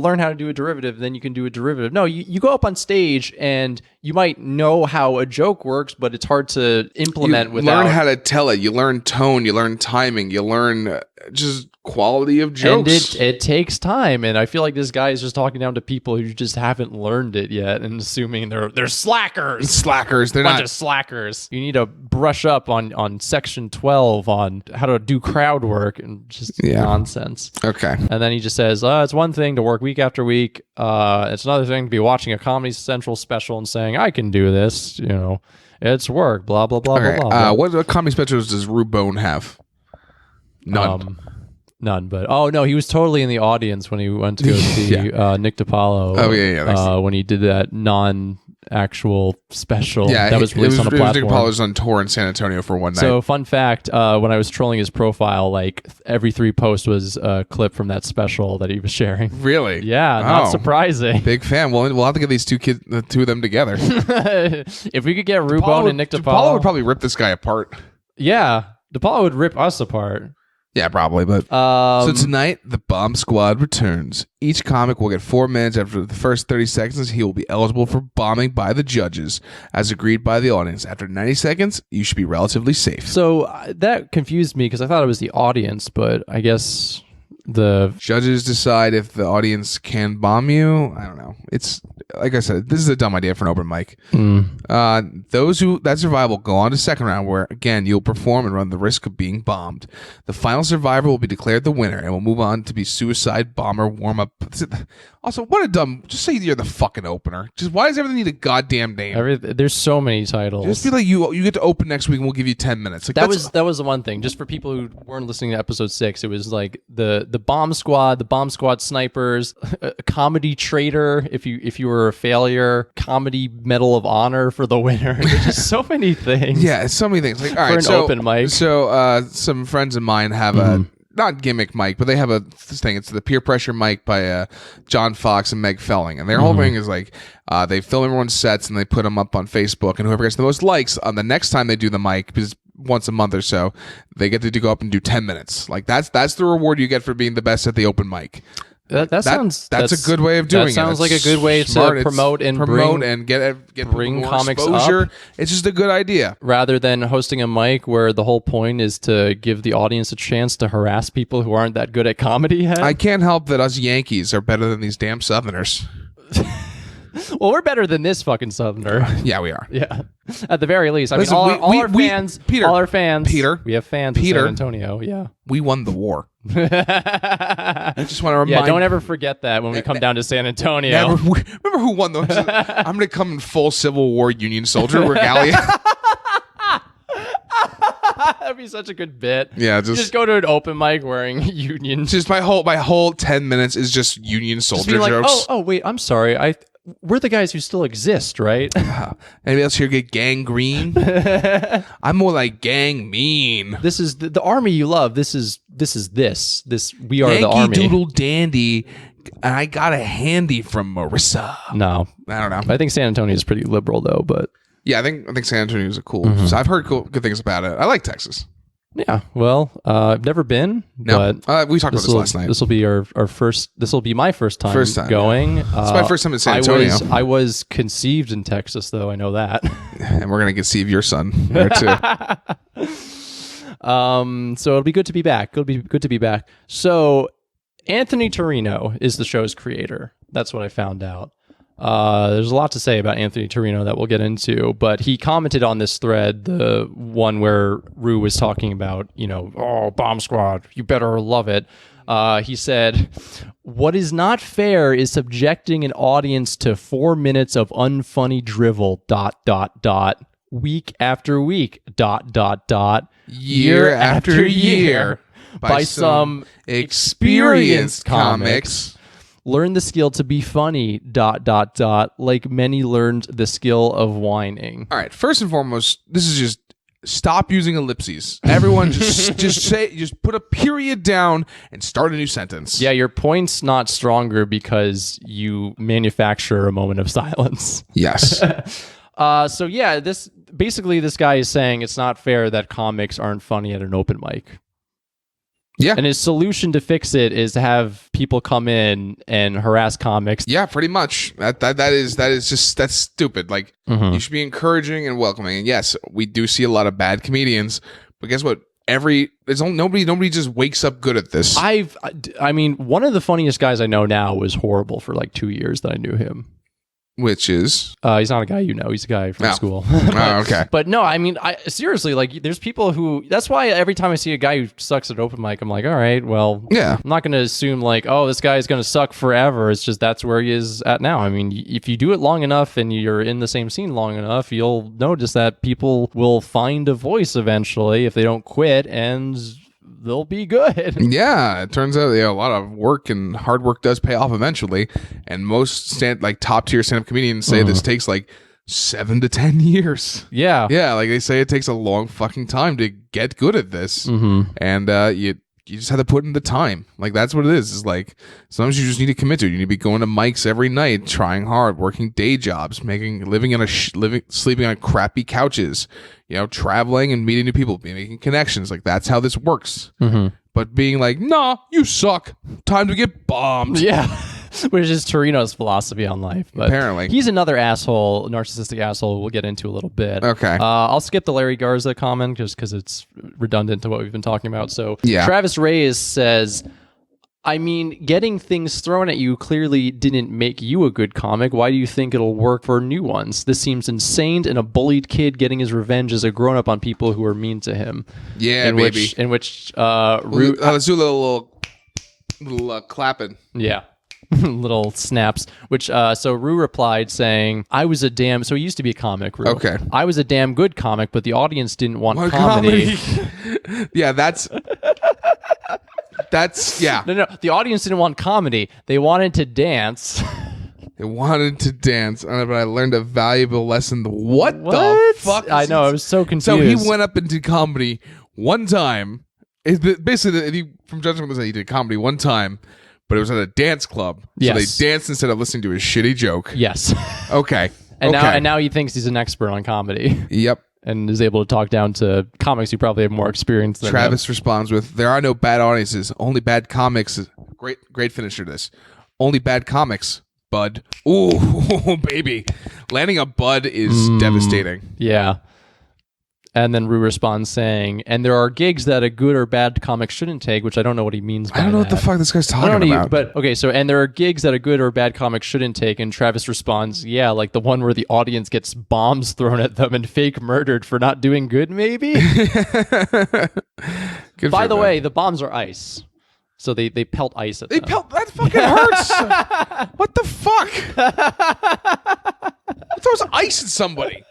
learn how to do a derivative, then you can do a derivative. No, you go up on stage and you might know how a joke works, but it's hard to implement You learn how to tell it. You learn tone. You learn timing. You learn just quality of jokes. And it takes time. And I feel like this guy is just talking down to people who just haven't learned it yet and assuming they're slackers. Slackers. They're bunch of slackers. You need to brush up on section 12 on how to do crowd work and just nonsense. Okay. And then he just says, it's one thing to work week after week. It's another thing to be watching a Comedy Central special and saying, I can do this, It's work. Blah blah blah Okay. blah blah. What comedy specials does Rubone have? None. None, but no, he was totally in the audience when he went to go see Nick DiPaolo. Oh yeah. When he did that non-actual special that was released on a platform. Nick DiPaolo was on tour in San Antonio for one night. So, fun fact: when I was trolling his profile, like every 3 posts was a clip from that special that he was sharing. Really? Yeah, not surprising. Big fan. Well, we'll have to get these two of them together. If we could get Rubone and Nick DiPaolo would probably rip this guy apart. Yeah, DiPaolo would rip us apart. Yeah, probably. But so tonight, the Bomb Squad returns. Each comic will get 4 minutes. After the first 30 seconds, he will be eligible for bombing by the judges, as agreed by the audience. After 90 seconds, you should be relatively safe. So that confused me because I thought it was the audience, but I guess the judges decide if the audience can bomb you. I don't know. It's like I said, this is a dumb idea for an open mic. Those who that survive will go on to second round, where again you'll perform and run the risk of being bombed. The final survivor will be declared the winner and will move on to be suicide bomber warm up. Also, what a dumb. Just say you're the fucking opener. Just why does everything need a goddamn name? There's so many titles. Just be like you get to open next week and we'll give you 10 minutes. Like, that was the one thing. Just for people who weren't listening to episode 6, it was like the Bomb Squad, the Bomb Squad snipers, a comedy traitor if you were a failure, comedy medal of honor for the winner. There's just so many things. Yeah, so many things. Like all right, for an open mic. So some friends of mine have a not gimmick mic, but they have a thing. It's the Peer Pressure mic by John Fox and Meg Felling, and their whole thing is like they film everyone's sets and they put them up on Facebook, and whoever gets the most likes on the next time they do the mic, because once a month or so, they get to go up and do 10 minutes. Like that's the reward you get for being the best at the open mic. That's a good way of doing it. That sounds like a good way to promote and bring comics exposure. up. It's just a good idea. Rather than hosting a mic where the whole point is to give the audience a chance to harass people who aren't that good at comedy yet. I can't help that us Yankees are better than these damn Southerners. Well, we're better than this fucking Southerner. Yeah, we are. Yeah. At the very least. I mean, Peter, all our fans. Peter. We have fans in San Antonio. Yeah. We won the war. I just want to remind. Yeah, don't ever forget that when we come down to San Antonio. Remember who won those? I'm going to come in full Civil War Union soldier regalia. That'd be such a good bit. Yeah, just go to an open mic wearing Union. Just my whole 10 minutes is just Union soldier like, jokes. Oh, wait, I'm sorry. We're the guys who still exist, right? Anybody else here get gangrene? I'm more like gang mean. This is the army you love. This is this. We are Yankee the army. Doodle Dandy. And I got a handy from Marissa. No, I don't know. I think San Antonio is pretty liberal though, but yeah, I think San Antonio is a cool. So I've heard good things about it. I like Texas. Yeah, well, I've never been. No, but we talked about this last night. This will be our first. This will be my first time going. Yeah. It's my first time in San Antonio. I was conceived in Texas, though. I know that. And we're gonna conceive your son there too. So it'll be good to be back. It'll be good to be back. So Anthony Torino is the show's creator. That's what I found out. There's a lot to say about Anthony Torino that we'll get into, but he commented on this thread, the one where Rue was talking about, Bomb Squad, you better love it. He said, "What is not fair is subjecting an audience to 4 minutes of unfunny drivel, ... week after week, ... year after year, by some experienced comics. Learn the skill to be funny, ... like many learned the skill of whining." All right. First and foremost, this is just stop using ellipses. Everyone just put a period down and start a new sentence. Yeah, your point's not stronger because you manufacture a moment of silence. Yes. So yeah, this guy is saying it's not fair that comics aren't funny at an open mic. Yeah. And his solution to fix it is to have people come in and harass comics. Yeah, pretty much. That's stupid. Like, you should be encouraging and welcoming. And yes, we do see a lot of bad comedians, but guess what? Nobody just wakes up good at this. I mean, one of the funniest guys I know now was horrible for like 2 years that I knew him. Which is? He's not a guy you know. He's a guy from school. Okay. But no, I mean, seriously, like, there's people who... That's why every time I see a guy who sucks at open mic, I'm like, all right, well, I'm not going to assume, like, oh, this guy is going to suck forever. It's just that's where he is at now. I mean, if you do it long enough and you're in the same scene long enough, you'll notice that people will find a voice eventually if they don't quit, and... they'll be good. Yeah, it turns out a lot of work and hard work does pay off eventually, and most top tier stand up comedians say this takes like 7 to 10 years. Yeah, like they say it takes a long fucking time to get good at this, and you just have to put in the time. Like, that's what it is. It's like, sometimes you just need to commit to it. You need to be going to mics every night, trying hard, working day jobs, sleeping on crappy couches, traveling and meeting new people, making connections. Like, that's how this works. But being like, nah, you suck. Time to get bombed. Yeah. Which is Torino's philosophy on life. But apparently. He's another asshole, narcissistic asshole we'll get into a little bit. Okay. I'll skip the Larry Garza comment just because it's redundant to what we've been talking about. So Travis Reyes says, I mean, getting things thrown at you clearly didn't make you a good comic. Why do you think it'll work for new ones? This seems insane, and a bullied kid getting his revenge as a grown-up on people who are mean to him. Yeah, maybe. Let's do a little clapping. Yeah. Little snaps, which so Rue replied saying, I was a damn... So he used to be a comic, Rue. Okay. I was a damn good comic, but the audience didn't want comedy. Yeah, that's... yeah. No, the audience didn't want comedy. They wanted to dance. They wanted to dance, but I learned a valuable lesson. What the fuck? I know, I was so confused. So he went up into comedy one time. Basically, from judgment, he did comedy one time, but it was at a dance club. Yes. So they danced instead of listening to his shitty joke. Yes. Okay. And now he thinks he's an expert on comedy. Yep. And is able to talk down to comics who probably have more experience than Travis him. responds with, there are no bad audiences, only bad comics. Great finisher to this. Only bad comics, bud. Ooh, baby. Landing a bud is devastating. Yeah. And then Rue responds saying, and there are gigs that a good or bad comic shouldn't take, which I don't know what he means by that. I don't know what the fuck this guy's talking about. But, okay, so, and there are gigs that a good or bad comic shouldn't take, and Travis responds, yeah, like the one where the audience gets bombs thrown at them and fake murdered for not doing good, maybe? By the way, the bombs are ice. So they pelt ice at them. That fucking hurts. What the fuck? It throws ice at somebody.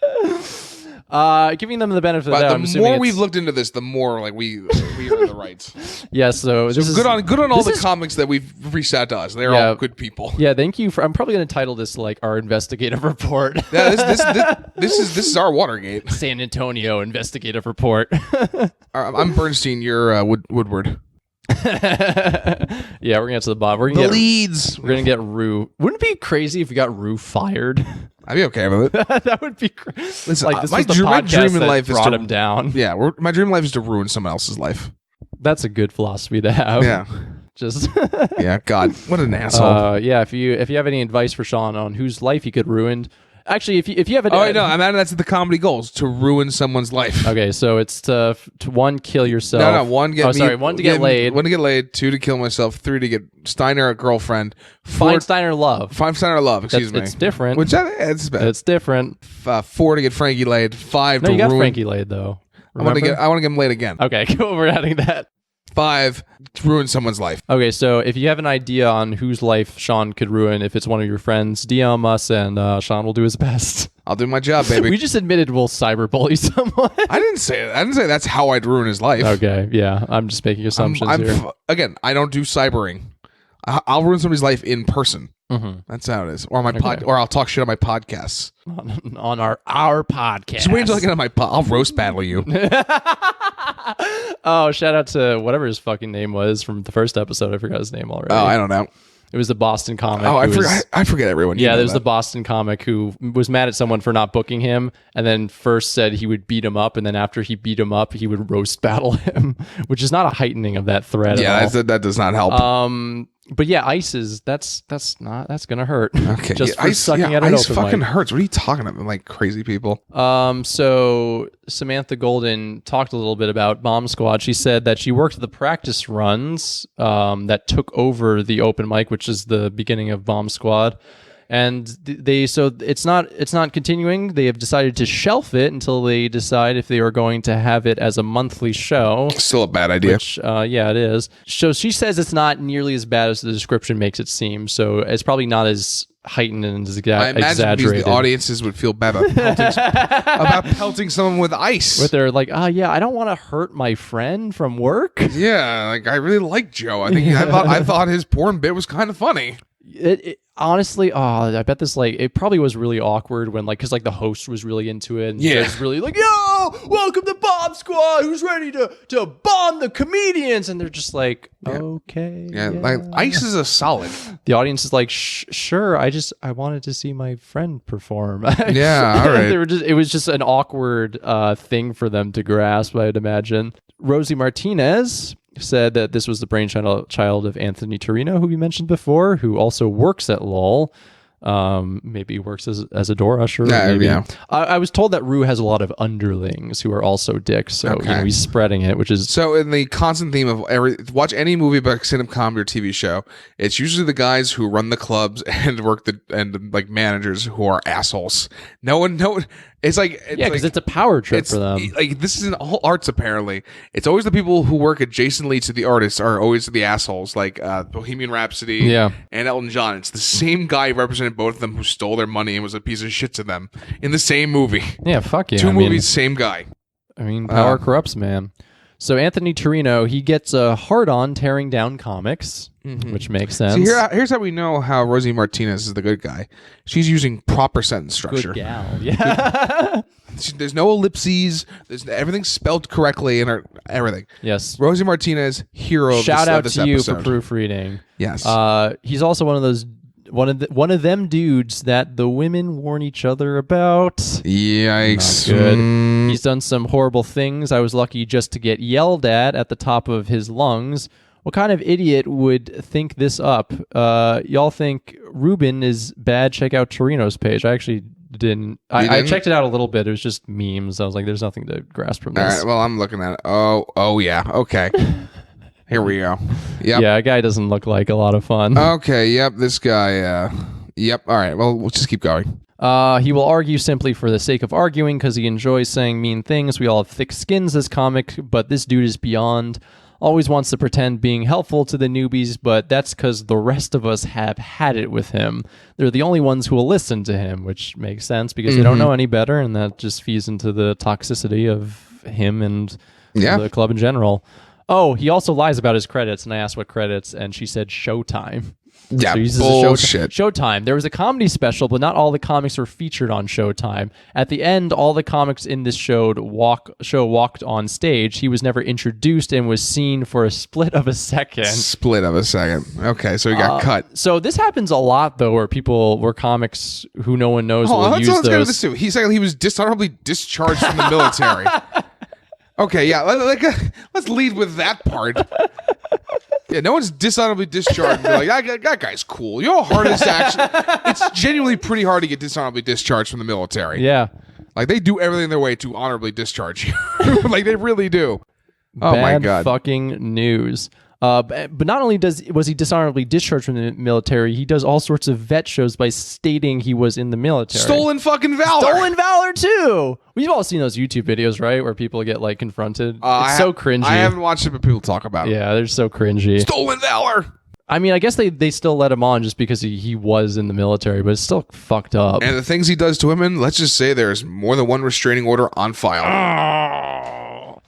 Giving them the benefit of the doubt. The more we've looked into this, the more like we are in the rights. Yeah, so this is good on all the comics that we've reached out to us. They're all good people. Yeah, thank you for. I'm probably going to title this like our investigative report. Yeah, this is our Watergate. San Antonio investigative report. I'm Bernstein. You're Woodward. Yeah, we're gonna get to the bottom. We're gonna get Rue. Wouldn't it be crazy if we got Rue fired? I'd be okay with it. That would be crazy. Listen, like, my dream in life brought him down. Yeah, my dream in life is to ruin someone else's life. That's a good philosophy to have. Yeah. Just yeah, God, what an asshole. Yeah, if you have any advice for Sean on whose life he could ruin. Actually, if you have a... Oh, no, I'm adding that to the comedy goals, to ruin someone's life. Okay, so it's to one, kill yourself. No, one, get one to get laid. One to get laid, 2 to kill myself, 3 to get Steiner a girlfriend. 4, find Steiner love. Find Steiner love, excuse me. It's different. Which it's different. 4 to get Frankie laid, 5 to ruin... No, you got ruin... Frankie laid, though. Remember? I want to get him laid again. Okay, we're adding that. 5, ruin someone's life. Okay, so if you have an idea on whose life Sean could ruin, if it's one of your friends, DM us and Sean will do his best. I'll do my job, baby. We just admitted we'll cyberbully someone. I didn't say it. I didn't say that's how I'd ruin his life. Okay, yeah. I'm just making assumptions here. Again, I don't do cybering. I'll ruin somebody's life in person. Mm-hmm. That's how it is. Or or I'll talk shit on my podcasts. On our podcast. Just wait until I get on my I'll roast battle you. Oh, shout out to whatever his fucking name was from the first episode. I forgot his name already. Oh, I don't know. It was the Boston comic. Oh, I forget everyone. Yeah, there was the Boston comic who was mad at someone for not booking him, and then first said he would beat him up, and then after he beat him up, he would roast battle him, which is not a heightening of that thread. Yeah, that does not help. But yeah, ice is that's gonna hurt. Okay, just for sucking at an ice open fucking mic. hurts. What are you talking about? Like crazy people. So Samantha Golden talked a little bit about Bomb Squad. She said that she worked the practice runs that took over the open mic, which is the beginning of Bomb Squad. And so it's not continuing. They have decided to shelf it until they decide if they are going to have it as a monthly show. Still a bad idea. Which, yeah, it is. So she says it's not nearly as bad as the description makes it seem. So it's probably not as heightened and I imagine exaggerated. The audiences would feel bad about pelting someone with ice. But they're like, yeah, I don't want to hurt my friend from work. Yeah, like I really like Joe. I thought his porn bit was kind of funny. It honestly, I bet this it probably was really awkward when because the host was really into it and was really like, yo, welcome to Bomb Squad, who's ready to bomb the comedians, and they're just like, okay, like ice is a solid. The audience is like, sure, I wanted to see my friend perform. Yeah, all right. It was just an awkward thing for them to grasp, I'd imagine. Rosie Martinez said that this was the brainchild of Anthony Torino, who we mentioned before, who also works at LOL. Maybe works as a door usher. Maybe. Yeah. I was told that Rue has a lot of underlings who are also dicks, so he's spreading it, which is so. In the constant theme of watch any movie about stand-up comedy or TV show, it's usually the guys who run the clubs and like managers who are assholes. No one. It's because it's a power trip for them. Like this is in all arts apparently. It's always the people who work adjacently to the artists are always the assholes. Like Bohemian Rhapsody, and Elton John. It's the same guy represented both of them who stole their money and was a piece of shit to them in the same movie. Yeah, fuck yeah. Two movies, same guy. I mean, power corrupts, man. So Anthony Torino, he gets a hard-on tearing down comics, which makes sense. See, here's how we know how Rosie Martinez is the good guy. She's using proper sentence structure. Good gal, yeah. There's no ellipses. Everything's spelled correctly and everything. Yes. Rosie Martinez, hero of this episode. Shout out to you for proofreading. Yes. He's also one of them dudes that the women warn each other about. Yikes. Not good. He's done some horrible things. I was lucky just to get yelled at the top of his lungs. What kind of idiot would think this up? Y'all think Ruben is bad? Check out Torino's page. I actually didn't. I checked it out a little bit. It was just memes. I was like, there's nothing to grasp from this. All right, well, I'm looking at it. Oh yeah. Okay. Here we go. Yep. Yeah, a guy doesn't look like a lot of fun. Okay, yep, this guy, yep, all right, well, we'll just keep going. He will argue simply for the sake of arguing because he enjoys saying mean things. We all have thick skins as comic, but this dude is beyond. Always wants to pretend being helpful to the newbies, but that's because the rest of us have had it with him. They're the only ones who will listen to him, which makes sense because they don't know any better, and that just feeds into the toxicity of him and the club in general. Oh, he also lies about his credits, and I asked what credits, and she said Showtime. Yeah, so bullshit. Showtime. There was a comedy special, but not all the comics were featured on Showtime. At the end, all the comics in this show walked on stage. He was never introduced and was seen for a split of a second. Okay, so he got cut. So this happens a lot, though, where comics who no one knows will use those. He's saying he was dishonorably discharged from the military. Okay, yeah, let's lead with that part. Yeah, no one's dishonorably discharged. Like, that guy's cool. You know how hard it is to actually... It's genuinely pretty hard to get dishonorably discharged from the military. Yeah. Like, they do everything in their way to honorably discharge you. Like, they really do. Oh, Bad my God. Fucking news. But not only was he dishonorably discharged from the military, he does all sorts of vet shows by stating he was in the military. Stolen fucking valor. Stolen valor too. We've all seen those YouTube videos, right, where people get confronted. It's so cringy. I haven't watched it, but people talk about it. Yeah, they're so cringy. Stolen valor. I mean, I guess they still let him on just because he was in the military, but it's still fucked up. And the things he does to women, let's just say there's more than one restraining order on file.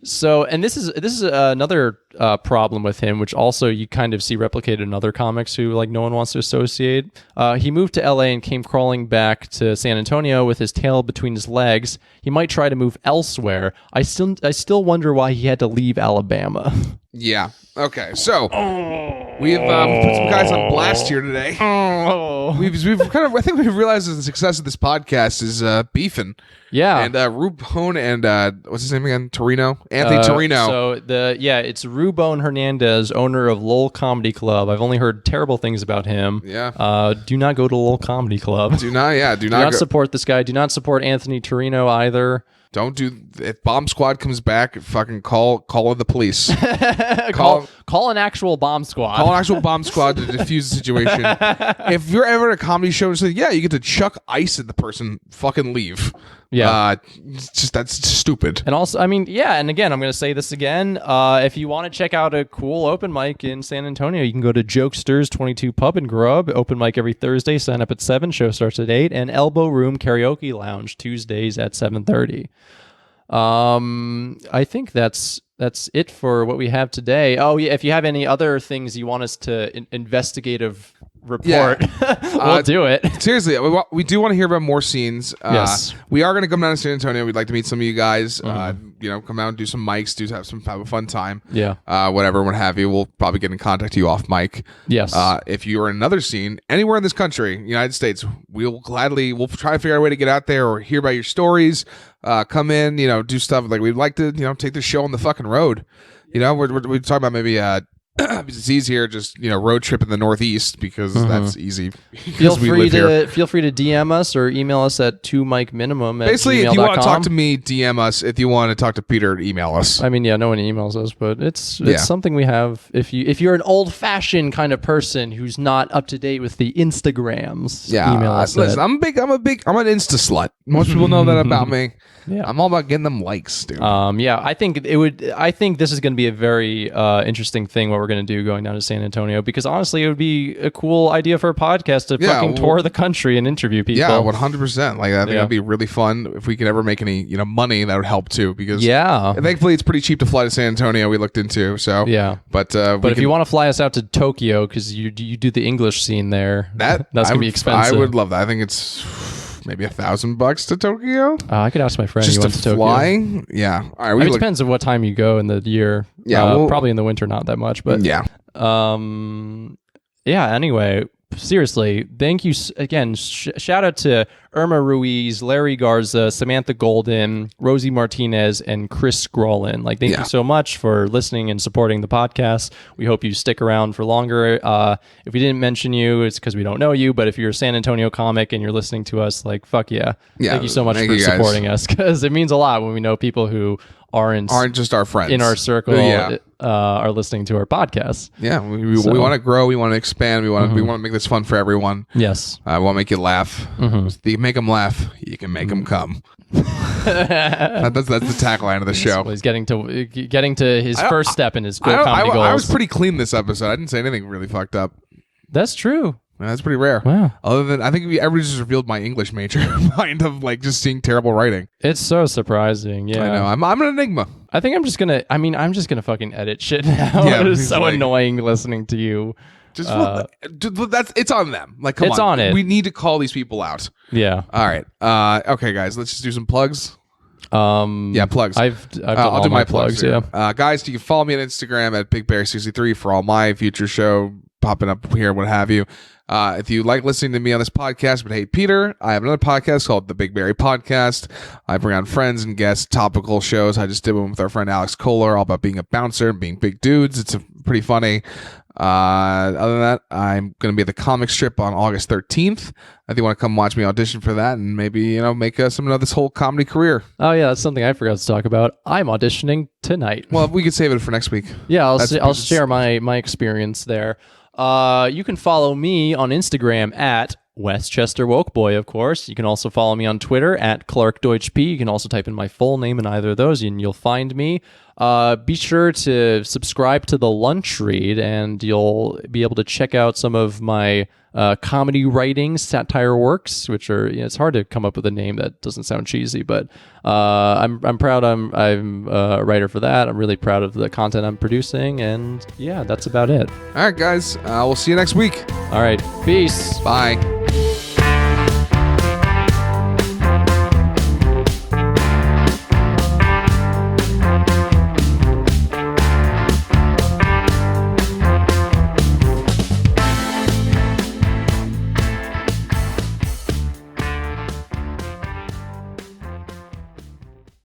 So, and this is another problem with him, which also you kind of see replicated in other comics who no one wants to associate. He moved to LA and came crawling back to San Antonio with his tail between his legs. He might try to move elsewhere. I still wonder why he had to leave Alabama. Yeah. Okay. So we've put some guys on blast here today. We've kind of, I think we've realized that the success of this podcast is beefing. Yeah. And Rubone and what's his name again? Anthony Torino. So it's Rubone Hernandez, owner of Lowell Comedy Club. I've only heard terrible things about him. Yeah. Do not go to Lowell Comedy Club. Do not support this guy. Do not support Anthony Torino either. Don't do. If Bomb Squad comes back, fucking call the police. Call an actual bomb squad. Call an actual bomb squad to defuse the situation. If you're ever at a comedy show and say, yeah, you get to chuck ice at the person, fucking leave. Yeah. That's stupid. And also, I mean, yeah, and again, I'm going to say this again. If you want to check out a cool open mic in San Antonio, you can go to Jokesters 22 Pub and Grub. Open mic every Thursday, sign up at 7, show starts at 8, and Elbow Room Karaoke Lounge Tuesdays at 7:30. I think that's it for what we have today. Oh, yeah, if you have any other things you want us to investigative report, we'll do it. Seriously, we do want to hear about more scenes. Yes. We are going to come down to San Antonio. We'd like to meet some of you guys. Come out and do some mics, have a fun time. Yeah. Whatever, what have you. We'll probably get in contact with you off mic. Yes. If you are in another scene anywhere in this country, United States, we'll try to figure out a way to get out there or hear about your stories. Come in, do stuff like we'd like to, take the show on the fucking road. We're talking about maybe it's easier just road trip in the Northeast because that's easy. Feel free to DM us or email us at 2micminimum. Basically, if you want to talk to me, DM us. If you want to talk to Peter, email us. I mean, yeah, no one emails us, but it's something we have. If you're an old fashioned kind of person who's not up to date with the Instagrams, email us. Listen, I'm an Insta slut. Most people know that about me. Yeah, I'm all about getting them likes, dude. I think this is going to be a very interesting thing what we're going to do going down to San Antonio, because honestly it would be a cool idea for a podcast to fucking tour the country and interview people. Yeah, 100%. Like I think that'd be really fun. If we could ever make any money, that would help too, because thankfully it's pretty cheap to fly to San Antonio. We looked into but if you want to fly us out to Tokyo because you do the English scene there, that's gonna be expensive. I would love that. I think it's maybe $1,000 to Tokyo. I could ask my friend just who went to fly. Tokyo. Yeah. All right. It depends on what time you go in the year. Yeah. Probably in the winter, not that much, but yeah. Anyway, seriously, thank you again. Shout out to Irma Ruiz, Larry Garza, Samantha Golden, Rosie Martinez, and Chris Scrollin. Thank you so much for listening and supporting the podcast. We hope you stick around for longer. If we didn't mention you, it's because we don't know you, but if you're a San Antonio comic and you're listening to us, fuck yeah. Thank you so much for supporting us, because it means a lot when we know people who aren't just our friends in our circle are listening to our podcast. Yeah, we want to grow, we want to expand, we want to make this fun for everyone. Yes, I want to make you laugh. You make them laugh, you can make them come. That's the tagline of the show. He's getting to his first step in his comedy goals. I was pretty clean this episode. I didn't say anything really fucked up. That's true. That's pretty rare. Wow. Other than, I think everybody just revealed my English major mind of just seeing terrible writing. It's so surprising. Yeah. I know. I'm an enigma. I think I'm just gonna fucking edit shit now. Yeah, it's so annoying listening to you. It's on them. Come on. We need to call these people out. Yeah. All right. Okay, guys, let's just do some plugs. Plugs. I'll do my plugs. Yeah. Guys, you can follow me on Instagram at BigBear63 for all my future show popping up here, what have you. If you like listening to me on this podcast but hate Peter, I have another podcast called The Big Berry Podcast. I bring on friends and guests, topical shows. I just did one with our friend Alex Kohler, all about being a bouncer and being big dudes. It's pretty funny. Other than that, I'm going to be at the comic strip on August 13th. If you want to come watch me audition for that and maybe, make something of this whole comedy career. Oh, yeah, that's something I forgot to talk about. I'm auditioning tonight. Well, we could save it for next week. Yeah, I'll share my experience there. You can follow me on Instagram at Westchester Wokeboy, of course. You can also follow me on Twitter at Clark Deutsch P. You can also type in my full name in either of those and you'll find me. Be sure to subscribe to the Lunch Read and you'll be able to check out some of my comedy writing, satire works, which are, it's hard to come up with a name that doesn't sound cheesy, but I'm proud I'm a writer for that. I'm really proud of the content I'm producing, and yeah, that's about it. All right, guys, we'll see you next week. All right, peace. Bye.